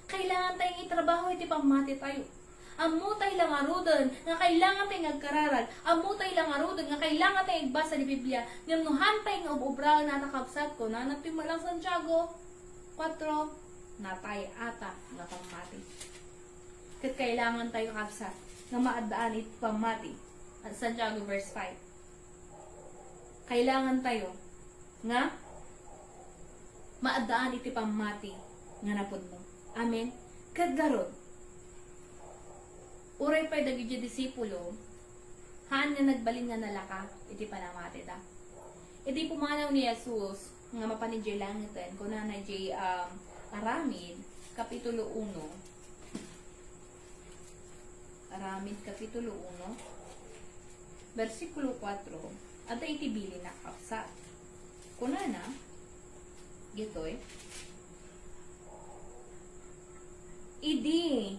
Kailangan tayong itrabaho, iti pamati tayo. Amo tayo lang arudan, nga kailangan tayong agkararag. Amo tayo lang arudan, nga kailangan tayong igbasa ni Biblia. Ngamuhan tayo nga ububra na nakabsat ko, na natin malang Santiago 4, natay ata nga pamati. Kat kailangan tayo kakabsat, nga maadaan iti pamati. At Santiago verse 5. Kailangan tayo nga maadaan iti pamati nga napudno. Amen. Kadgarod. Uray pa'y dagiti disipulo, haan nga nagbalin nga nalaka, iti panamati da. Iti pumanaw ni Jesus, nga mapanidjay langitan, kung na jay Aramid, Kapitulo 1. Aramid, Kapitulo 1, versikulo 4, at iti bili na kapsat. Kuna na, gito'y, idi,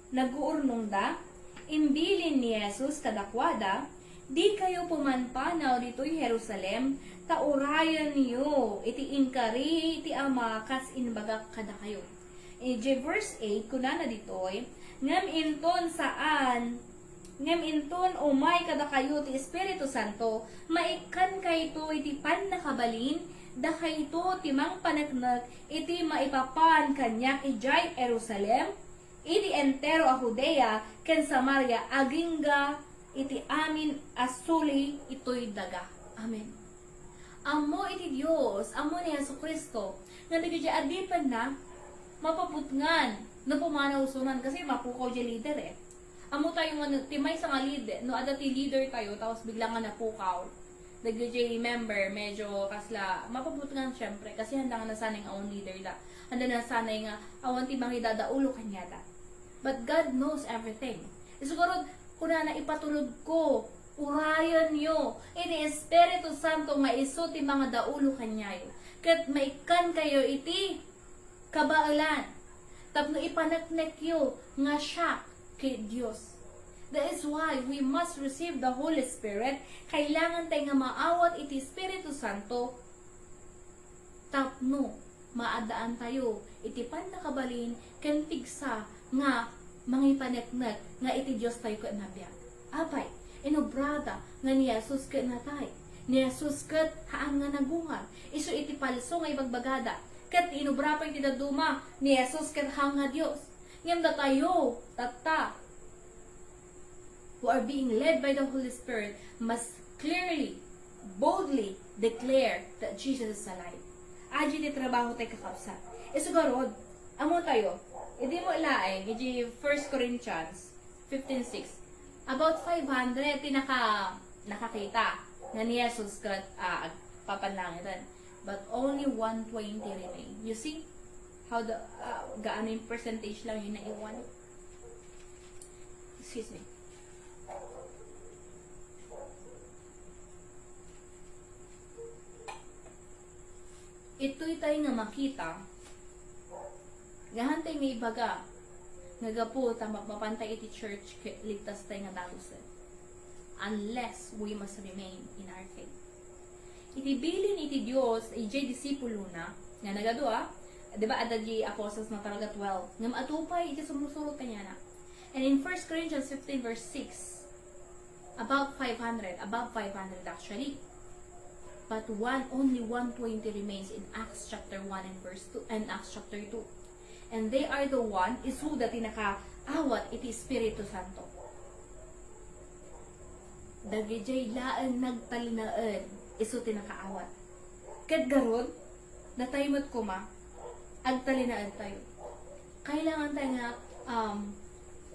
nag-uurnong da, imbilin ni Jesus kadakwada, di kayo pumanpanaw dito'y Jerusalem, taurayan niyo, iti inkari, iti ama, kas inbagak kada kayo. Verse 8, kuna na dito'y, ngam inton saan, ngem inton umay kada kayo ti Espiritu Santo, maikan kayto iti pan nakabalin, da kayto timang panagnak, iti maipapan kanyak ijay Jerusalem, iti entero a Judea, ken Samaria, agingga, iti amin asuli, ito'y daga. Amen. Amo iti Diyos, amo ni Jesucristo, nga nagigya adipan na, mapaputngan, na pumanaw sunan, kasi mapukaw di leader eh. Amo tayo nga, timay sa nga leader, no adati leader tayo, tapos biglang nga napukaw. Nag-J member, medyo kasla, mapaputngan syempre, kasi handa nga nasanay nga own leader da. Handa na sanay nga, awan timang idadaulo kanya da. But God knows everything. Siguro, kuna na ipatulog ko, urayan nyo, ini Espiritu Santo nga iso ti mga daulo kanyayo. Kat maikan kayo iti kabaalan. Tapno ipanaknek yo nga siya kay Diyos. That is why we must receive the Holy Spirit. Kailangan tayo nga maawat iti Espiritu Santo. Tapno, maadaan tayo. Iti panakabalin, kantigsa nga mga ipanaknek nga iti Diyos tayo ka nabiyag. Apay, inobrada nga ni Jesus ka natay. Ni Jesus kat haan nga nagungar. Iso iti palso nga ibagbagada. Kat inubra pa iti daduma ni Jesus kat haan nga Diyos. Ngam da tayo, tata, who are being led by the Holy Spirit must clearly, boldly declare that Jesus is alive. Aji di trabaho tayo kakapsat. Isugarod, amo tayo, hindi mo ilaing, iji 1 Corinthians 15:6. About 500 nakakita nga ni Jesus kat papanlangitan. But only 120 remain. You see how the gaano yung percentage lang yung naiwan? Excuse me. ito'y tayo nga makita, gahantay nga ibaga, nga gapo, mapantay iti church, ligtas tayo nga dalusan. Unless we must remain in our faith. Iti bilin iti Diyos, iti disipulo na, nga nagadua, di ba, ada di apostles na talaga 12, nga maatupay, iti sumusurot kanya na. And in 1 Corinthians 15 verse 6, above 500 actually. But only 120 remains in Acts chapter 1 and verse 2, and Acts chapter 2. And they are the one, isu dati nakaawat, iti Espiritu Santo. Dagijay laan nagtalinaan, isu tinakaawat. Kadgaron, nataymot ko agtalinaan tayo. Kailangan tayo nga,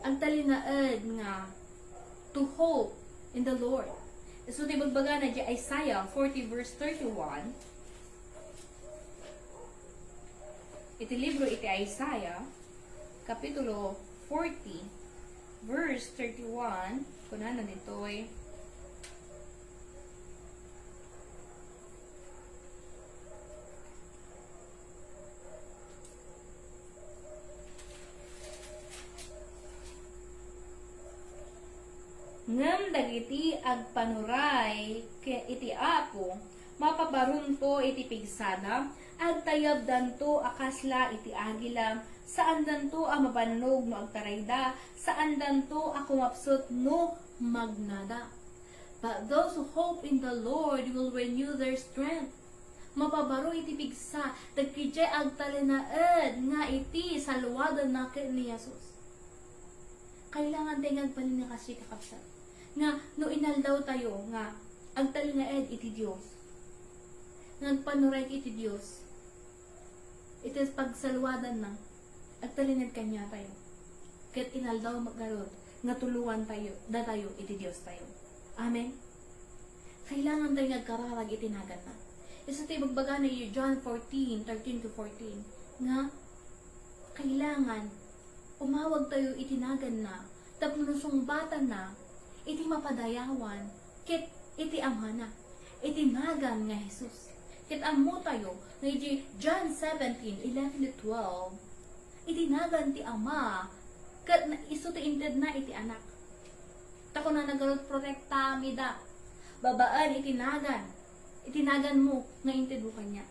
agtalinaan nga, to hope in the Lord. So, bagbaga na di Isaiah 40 verse 31. Iti libro iti Isaiah, kapitulo 40, verse 31. Kunan na dito'y, ngem dagiti agpanuray ke iti Apo mapabarunto iti pigsada agtayab danto akasla iti agilam saan danto a mabannog no agtarayda saan danto a kumapsot no magnada. But those who hope in the Lord will renew their strength. Mapabaro iti pigsa dagkijay agtalinaed nga iti saluwadan na ni Jesus. Kailangan tayo agpalin nga kasi kakapsat. Nga, no inaldaw tayo, nga, agtalinaed iti Diyos. Nagpanuray iti Diyos. Ito is pagsalwadan na, agtalinad kanya tayo. Kat inaldaw maggarod, nga tuluan tayo, da tayo, iti Diyos tayo. Amen? Kailangan tayo nagkararag itinagan na. Isa tayo magbaga na John 14, 13 to 14, nga, kailangan, umawag tayo itinagan na, tapos bata na, iti mapadayawan, kit iti amana, iti nagan nga Jesus. Kit amo tayo, nga iti John 17, 11 to 12, iti nagan ti ama, kat iso ti inted na iti anak. Tako na nagalot protekta mida, babaan itinagan mo, nga inted mo kanya.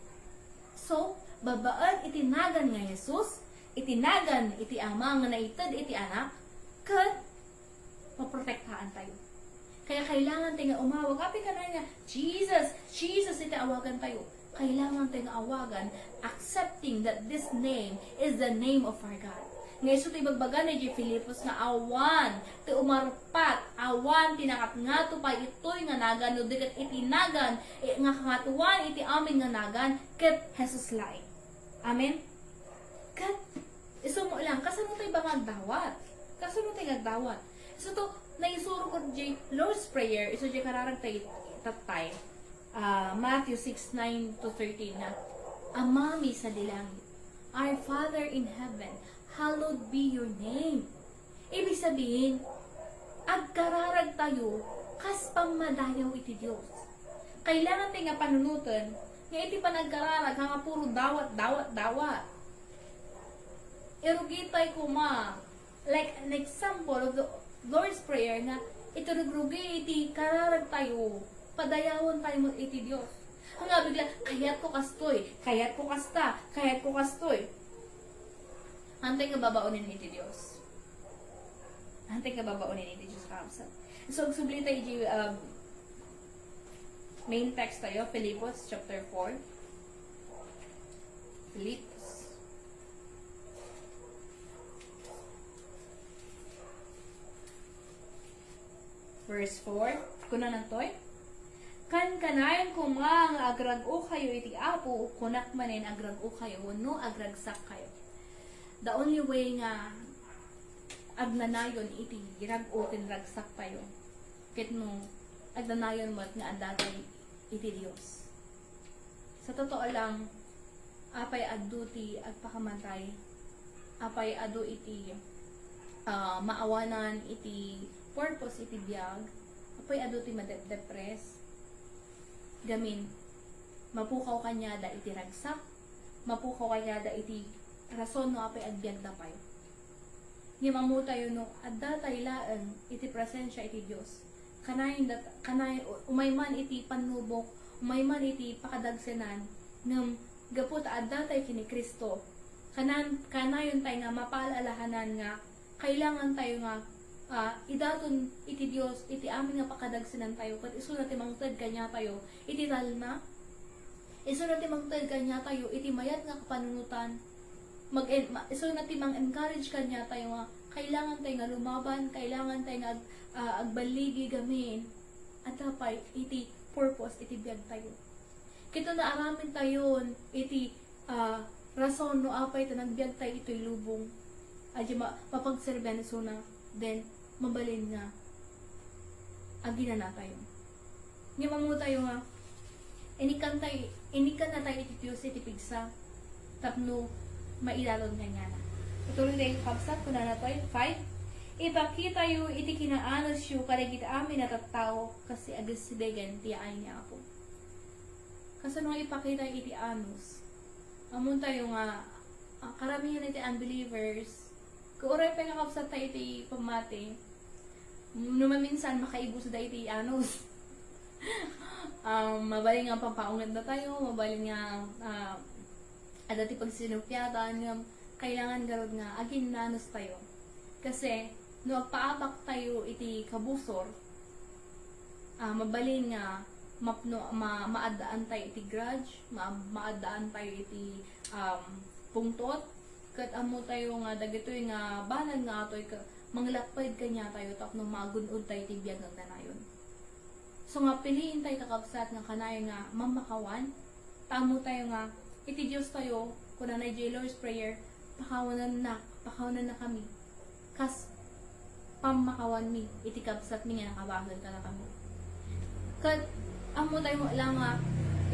So, babaan itinagan nga Jesus, itinagan iti ama nga naited iti anak, kat maprotektahan tayo. Kaya kailangan tayo nga umawag. Kapi ka na nga, Jesus, iti awagan tayo. Kailangan tayo nga awagan, accepting that this name is the name of our God. Ngayon so tayo bagbaga na di Filipos nga awan, ti umarpat, awan, tinakat nga to pa ito'y nga nagan, no dikat itinagan, nga kangatuan, iti amin nga nagan, ket Jesus lai. Amen? Kat, iso mo lang, kasano tayo ba agdawat? Kasano tayo agdawat? So to, naisuro ko di Lord's Prayer, iso di kararag tayo tatay, Matthew 6:9 to 13 na, Amami sa dilangit, Our Father in heaven, hallowed be your name. Ibig sabihin, agkararag tayo, kas pamadayaw iti Diyos. Kailangan tayo nga panunutan, nga iti panagkararag, nga puro dawat. Irugitay ko like an example of the Lord's Prayer nga ito nagrugi iti kararag tayo padayawan tayo mo iti Diyos hanga bigla kayat ko kastoy antay nga babaunin iti Diyos kapsat. So sublita iti main text tayo Philipos chapter 4 Verse 4, kuna na to'y, kan kanayon ko nga agrag-o kayo iti Apo, kunak manin agrag-o kayo, no agragsak kayo. The only way nga agnanayon iti girag-o tinragsak tayo. Kit no, agnanayon mo nga adatay iti Diyos. Sa totoo lang, apay adu ti agpakamatay, apay adu iti maawanan iti purpose iti biyag, apoy ado ti madep-depress, gamin, mapukaw kanya da iti ragsak, mapukaw kanya da iti rason no apay agbyag da payo. Nga mamutayo no, adda tayo laan iti presensya iti Diyos. Kanayon umayman iti panubok, umayman iti pakadagsenan, ng gapot adda tayo kini Kristo. Kanayon tayo nga mapaalalahanan nga, kailangan tayo nga idaton iti Dios iti amin nga pakadagsenan tayo ket isu na ti mangted kanya tayo iti talna, isu na ti mangted kanya tayo iti mayat nga kapanunutan, isu na ti mang-encourage kanya tayo nga kailangan tayo nga lumaban, kailangan tayo nga agbaligi gamin at tapay iti purpose iti biyag tayo. Kito na aramin tayo iti rason no apay tanagbiag tayo ito'y lubong adya mapagserben suna then mabalin nga agina na tayo. Nga mamu tayo nga inikan na tayo iti Diyos iti pigsa tapno mailalon kanya na. Ituloy tayo kapsat kuna na tayo 5. Ipakita yu iti kinaanos yu karagita amin na tattao kasi agis sidegan tiyaan niya ako. Kasi nung ipakita iti anos amon tayo nga karamihan iti unbelievers kuuray pa nga kapsat tayo iti pamati numaminsan makaibus da iti anos. Mabaling nga pampaungat na tayo, mabaling nga adati pagsinupyatan nga kailangan garod nga agin nanos tayo. Kasi no agpaabak tayo iti kabusor, mabalin nga maadaan tayo iti grudge, maadaan tayo iti pungtot, kat amo tayo nga dagitoy nga banal nga atoy manglakpad kanya tayo tapno magunod tayo iti biyag ng danayon. So nga piliin tayo kakabsat nga kanayon nga mamakawan, tamo tayo nga iti Diyos tayo kuna na Lord's Prayer, pakawanan na kami. Kas pamakawan mi iti kabsat mi nga nakabasal ka na kami. Kat amo tayo lang nga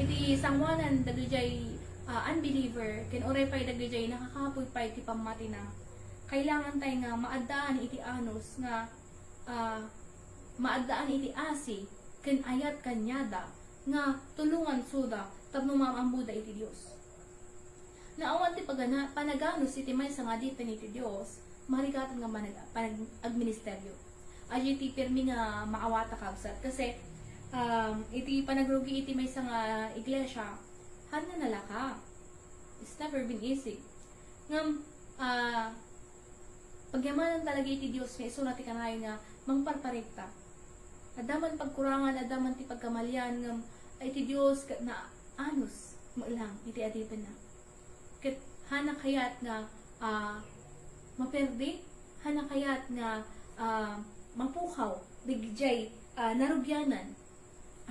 iti sangwanan dagijay unbeliever ken oray pay dagijay nakakapoy pay iti pamati na kailangan tayo nga maadaan iti anos nga maadaan iti asi ken ayat kanyada nga tulungan suda tapno mamambuda iti Dios. Naawan ti panaganos iti maysa nga di iti Dios marigatan nga agministeryo. Aji ti pirmi nga maawata kabsat kasi iti panagrugi iti maysa nga iglesia hana nalaka. It's never been easy. Ngam pagyamanan talaga iti Dios nga isu nati kanayo nga mangparparikta. Adaman pagkurangan, adaman ti pagkamalyan ngam iti Dios na anos mo ilang iti adipen na. Ket hana kayat nga maperdi, hana kayat nga mapukaw digjay narugyanan.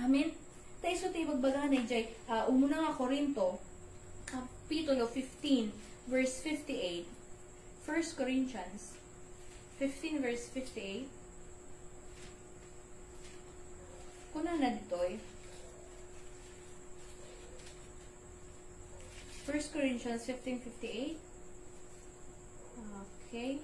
Amen. Tayo so tayo magbaganay jay umuna nga Korinto kapitulo 15 verse 58. 1 Corinthians 15 verse 58. Kuna na ditoy 1 Corinthians 15:58. Okay.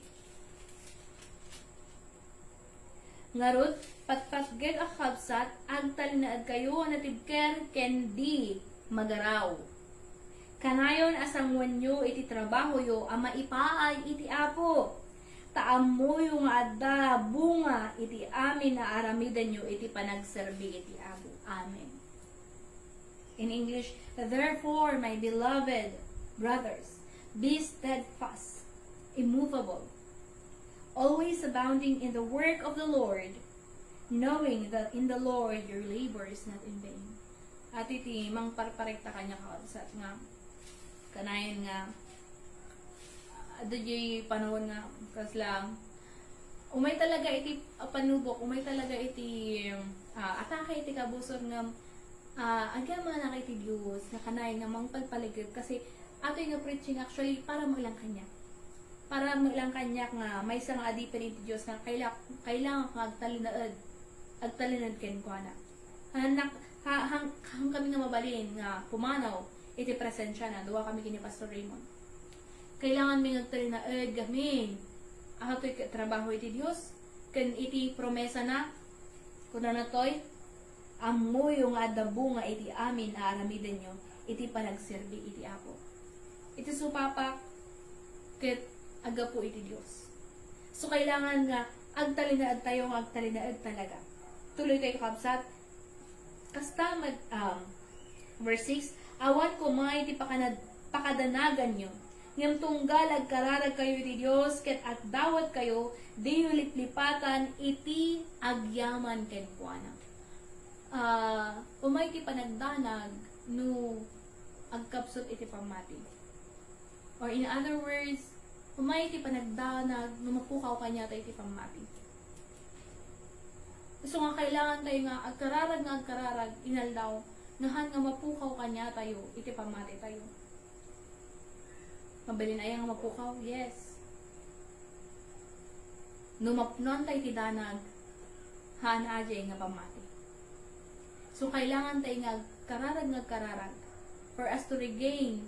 Ngarod, patpatged a kabsat, agtalinaad kayo na tibker ken di magaraw. Kanayon asangwan nyo iti trabaho yo, ama ipaay iti apo. Taammo yung adda bunga iti amin na aramidan nyo iti panagserbi iti apo. Amen. In English, therefore, my beloved brothers, be steadfast, immovable, always abounding in the work of the Lord, knowing that in the Lord your labor is not in vain. At iti mangparparekta kanya kausat nga kanayon nga adjay panahon nga kaslang umay talaga iti panubok, umay talaga iti atake iti kabusor nga agama na kay ti Diyos nga kanayon nga mangpalpaligid kasi ato nga preaching actually para mo ilang kanya. Para mo ilang kanya nga may isang adipen iti Diyos nga kailangan kang agtalinad ken kuana. Hang kami nga mabalin nga pumanaw iti presensya na duwa kami kini Pastor Raymond. Kailangan mi agtalinaed gamin. Atoy trabaho iti Diyos ken iti promesa na kuna natoy Ammo yung adabu nga iti amin aaramiden nyo, iti panagserbi iti Apo. Iti supapak, ket aga po iti Diyos. So kailangan nga, agtalinaad tayo, agtalinaad talaga. Tuloy tayo kabsat. Kasta verse 6, awan ko mga iti pakadanagan nyo, ngam tunggal agkararag kayo iti Diyos, ket at dawat kayo, di liplipatan iti agyaman ken kuana. Umay ti panagdanag no agkapsot iti pamati. Or in other words, umay ti panagdanag no mapukaw kanya tayo iti pamati. So nga kailangan tayo nga agkararag inaldaw nahan nga mapukaw kanya tayo iti pamati tayo. Mabalin ay nga mapukaw? Yes. No mapnon tayo iti danag haan ajay nga pamati. So, kailangan tayo nga kararag for us to regain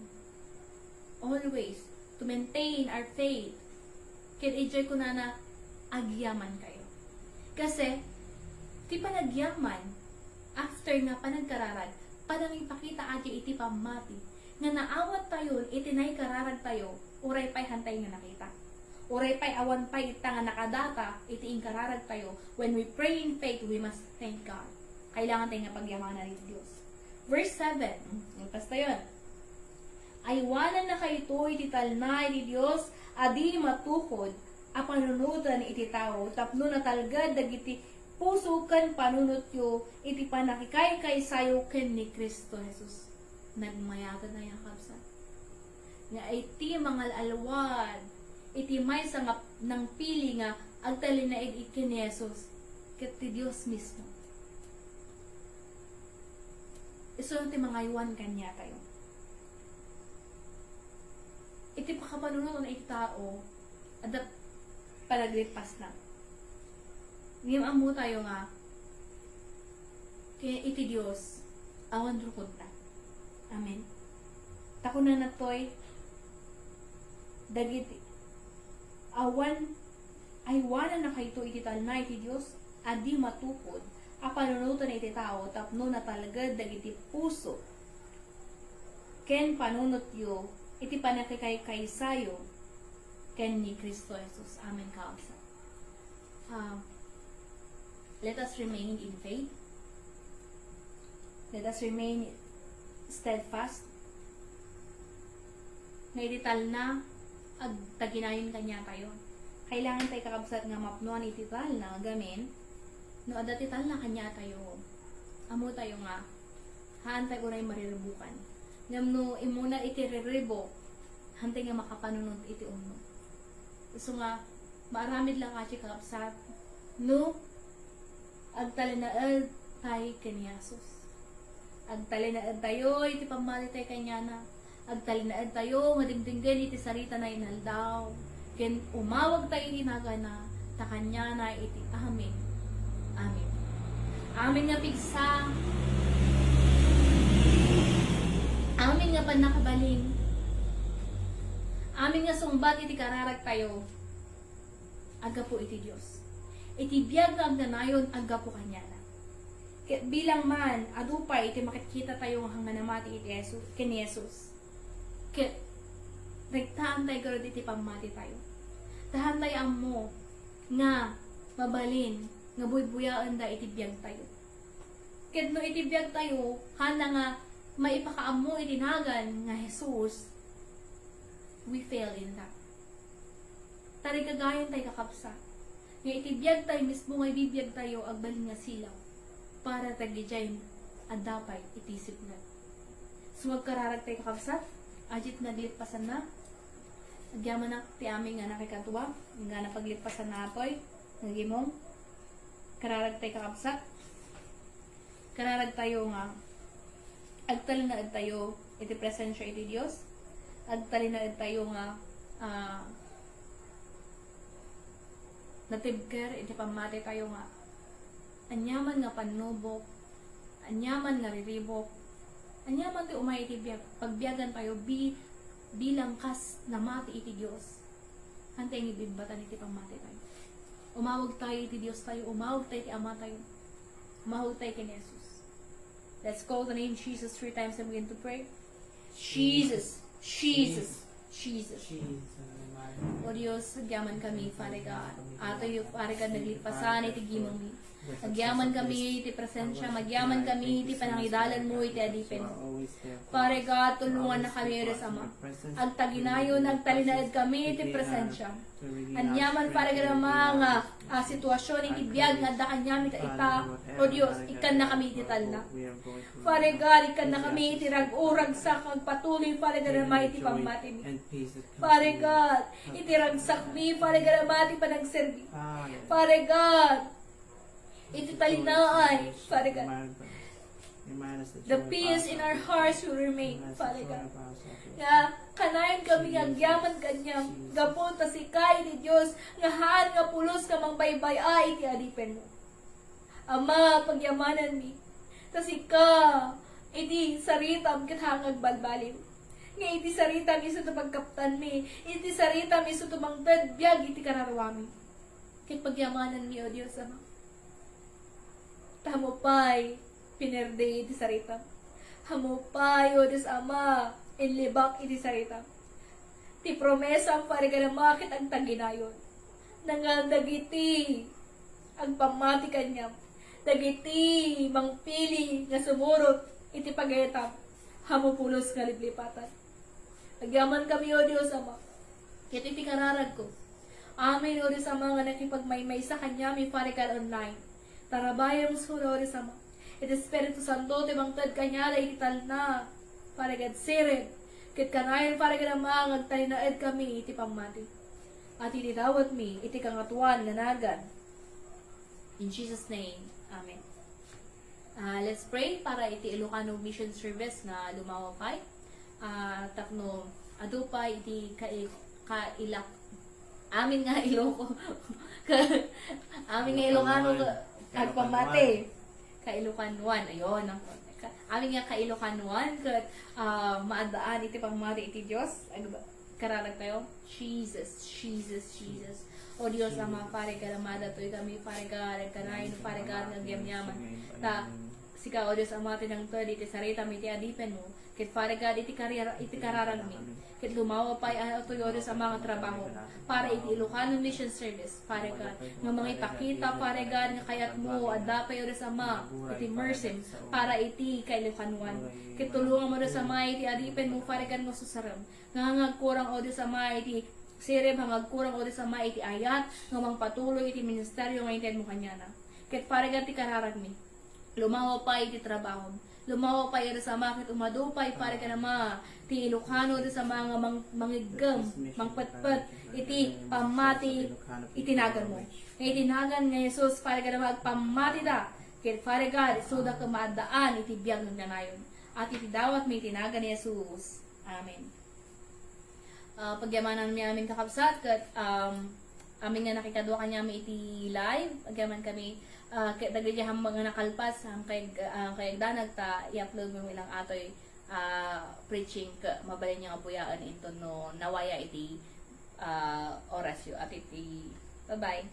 always, to maintain our faith. Kaya i-joy ko na agyaman kayo. Kasi, ti panagyaman, after nga panagkararag, panang ipakita aja iti pamati, nga naawat tayo, itinay kararag tayo, uray pa'y hantay nga nakita. Uray pa'y awan pa'y ita nga nakadata, iti inkararag tayo. When we pray in faith, we must thank God. Kailangan tayo nga pagyamanan ng Diyos. Verse 7, basta yun. Aywanan na kayo ito, iti talnay ni Diyos, adi matukod, a panunutan iti tao, tapno na talgad, dagiti pusukan panunot yo, iti panakikay kay sayo ken ni Kristo Jesus. Nagmayatan na yung kapsat. Nga iti mga alwad, iti may sangap ng pili nga, agtalinaid ikin ni Jesus, ket ti Diyos mismo. Isunod ti mga iwan kanya tayo. Iti pakapanunod na iti tao, adap palaglipas na. Ngayong amo tayo nga, kaya iti Diyos, awan rukod na. Amen. Tako na natoy, dagiti, aywanan na kayo iti talnay iti Diyos, adi matukod, panunutan iti tao, tapno na talagad dagiti puso. Ken panunot yo, iti panakikay sayo, ken ni Kristo Jesus. Amen kaasa. Let us remain in faith. Let us remain steadfast. Ngaydital na, agtaginayon kanya tayo. Kailangan tayo kakabsat nga mapnuan itital na gamin, no adatital na kanya tayo. Amo tayo nga, haan tayo unay mariribukan. Ngam no imuna itiriribo, hantay nga makapanunod iti uno. So nga, maaramid lang kasi kakabsat, no, agtalinaad tayo kanyasos. Agtalinaad tayo, iti pamali tayo kanya na. Agtalinaad tayo, madingdinggan iti sarita na inaldaw. Ken umawag tayo inaga na, takanya na iti amin. Amin. Amin nga pigsa. Amin nga panakabaling. Amin nga sumbat iti kararag tayo. Aga po iti Diyos. Iti biyag nga agdanayon, aga po kanya na. Kaya bilang man, adupay, iti makikita tayo nga hanggang namati iti Jesus, ken Jesus. Kaya nagtaan tayo karod iti pamati tayo. Tahan tayo mo nga mabalin, nga buybuyaan da iti biyag tayo. Kaya no iti biyag tayo, hana nga maipakaamo itinagan nga Jesus, we fail in that. Tari kagayon tayo kakapsa. Nga itibiyag tayo mismo nga ibibiyag tayo agbalin nga silaw para tagijay adapay itisip na. So magkararag tayo kakapsa, ajit na dilitpasan na. Agyaman na ti aming nga nakikatuwa, nga na paglitpasan na atoy, nagimong kararag tayo kakapsa. Kararag tayo nga agtalinaad tayo iti presensya iti Dios. Agtalinaad tayo nga natibker iti pamati tayo nga anyaman nga panubok, anyaman nga riribok, anyaman ti umay iti biyag, pagbiyagan tayo bilang kas na mati iti Dios. Hantay nga ibibatan iti pamati tayo. Umawag tayo iti Dios tayo, umawag tayo iti Ama tayo, umawag tayo kay Jesus. Let's call the name Jesus 3 times and begin to pray. Jesus, Jesus, Jesus. O Diyos, agyaman kami, Father God. Ato yung, Father God, naglipasan, itigimong mi. Agyaman kami, iti presensya, magyaman kami, iti panangidalan mo, iti adipin mo. Father God, tulungan na kami, Diyos Ama. Ang taginayon, ang talinaid kami, iti presensya. Anyaman, Father God, ang mga sitwasyon, iti biyag, nga da kanyami ka ita. O Diyos, ikan na kami, iti talna. Father God, ikan na kami, iti rag-urag sa kagpatuloy, Father God, ang iti pamati mi. Father God, iti ragsak mi, Father God, ang iti panagserbi. Father God, iti talinaan, Father God. The peace in our hearts will remain, Father God. Nga, kanayon kami agyaman kanyang, gapon ta si kay ni Diyos, nga haan nga pulos ka mang baybay, iti adipen mo. Ama, pagyamanan mi, ta si ka, iti saritam kitangag balbalin. Nga iti saritam iso to pagkaptan mi, iti saritam iso to mangtad biyag, iti kararwami. Kit pagyamanan mi, o Diyos, Ama. Tamo pa'y pinerde iti saritam. Hamo pa'y, o Diyos Ama, inlibak iti saritam. Ti promesa ang parigamakit ang taginayon. Nangadagiti ang pamati kanya. Dagiti mangpili nga sumurot iti pagaytam. Hamo pulos nga liplipatan. Agyaman kami, o Diyos Ama. Kit iti kararag ko. Amen, o Diyos Ama, nga nakipagmaymay sa kanya, may parigal online. Tarabayang suro, o Diyos Ama. Iti Espiritu Santo, ti bangtad kanya, da ikital na. Paragad sirin. Kit kanayan, paragad Ama, agtalinaed kami, iti pamati. At iti dawat mi, iti kangatuan, nanagan. In Jesus' name, Amen. Let's pray para iti Ilocano Mission Service na lumawapay. Tapno, adupay iti kailak. Amin nga Iloco. Amin nga Ilocano agpamate. Kailocanuan. Ayun. Amin nga Kailocanuan. Kat maadaan iti pamati iti Diyos. Karalag tayo. Jesus, Jesus, Jesus. O Diyos, Ama, parigal, amada, to'y kami, parigal, kanayin, parigal, nagyamyaman. Ta, sika, o Diyos, Ama, tinangtod, iti sarita, iti adipen mo. Kit parigal, iti kararag mi. Kit lumawa pa, to'y o Diyos, Ama, ang trabaho. Para iti Ilocano Mission Service, parigal. Nga mga ipakita, parigal, nga kayat mo, adapay, o Diyos, Ama, iti mercy, para iti kailukanuan. Kit tulungan mo, Diyos, Ama, iti adipen mo, parigal mo susaram. Nga kurang, o Diyos, Ama, iti sirem hangag kurang o sa ma iti ayat nga patuloy iti ministeryo nga inted mo kanya na. Ket parigan ti kararag mi. Lumawa pa iti trabaho. Lumawa pa iti sa makit umadupay parigan na ma ti Ilocano iti sa mga mangigam, mangpatpat iti pamati itinagan mo. Nga itinagan nga Jesus parigan na magpamati da. Ket parigan suda ka maadaan iti biyag ng nanayon. At iti dawat mi itinagan ni Jesus. Amen. Pagyamanan mi amin kakabsat kat amin nga nakikadwa kanya mi iti live agyaman kami dagdayam mga nakalpas ang kay danag ta i-upload mo ilang atoy preaching mabalin niya nga buyaan into no nawaya iti orasyo at iti bye bye.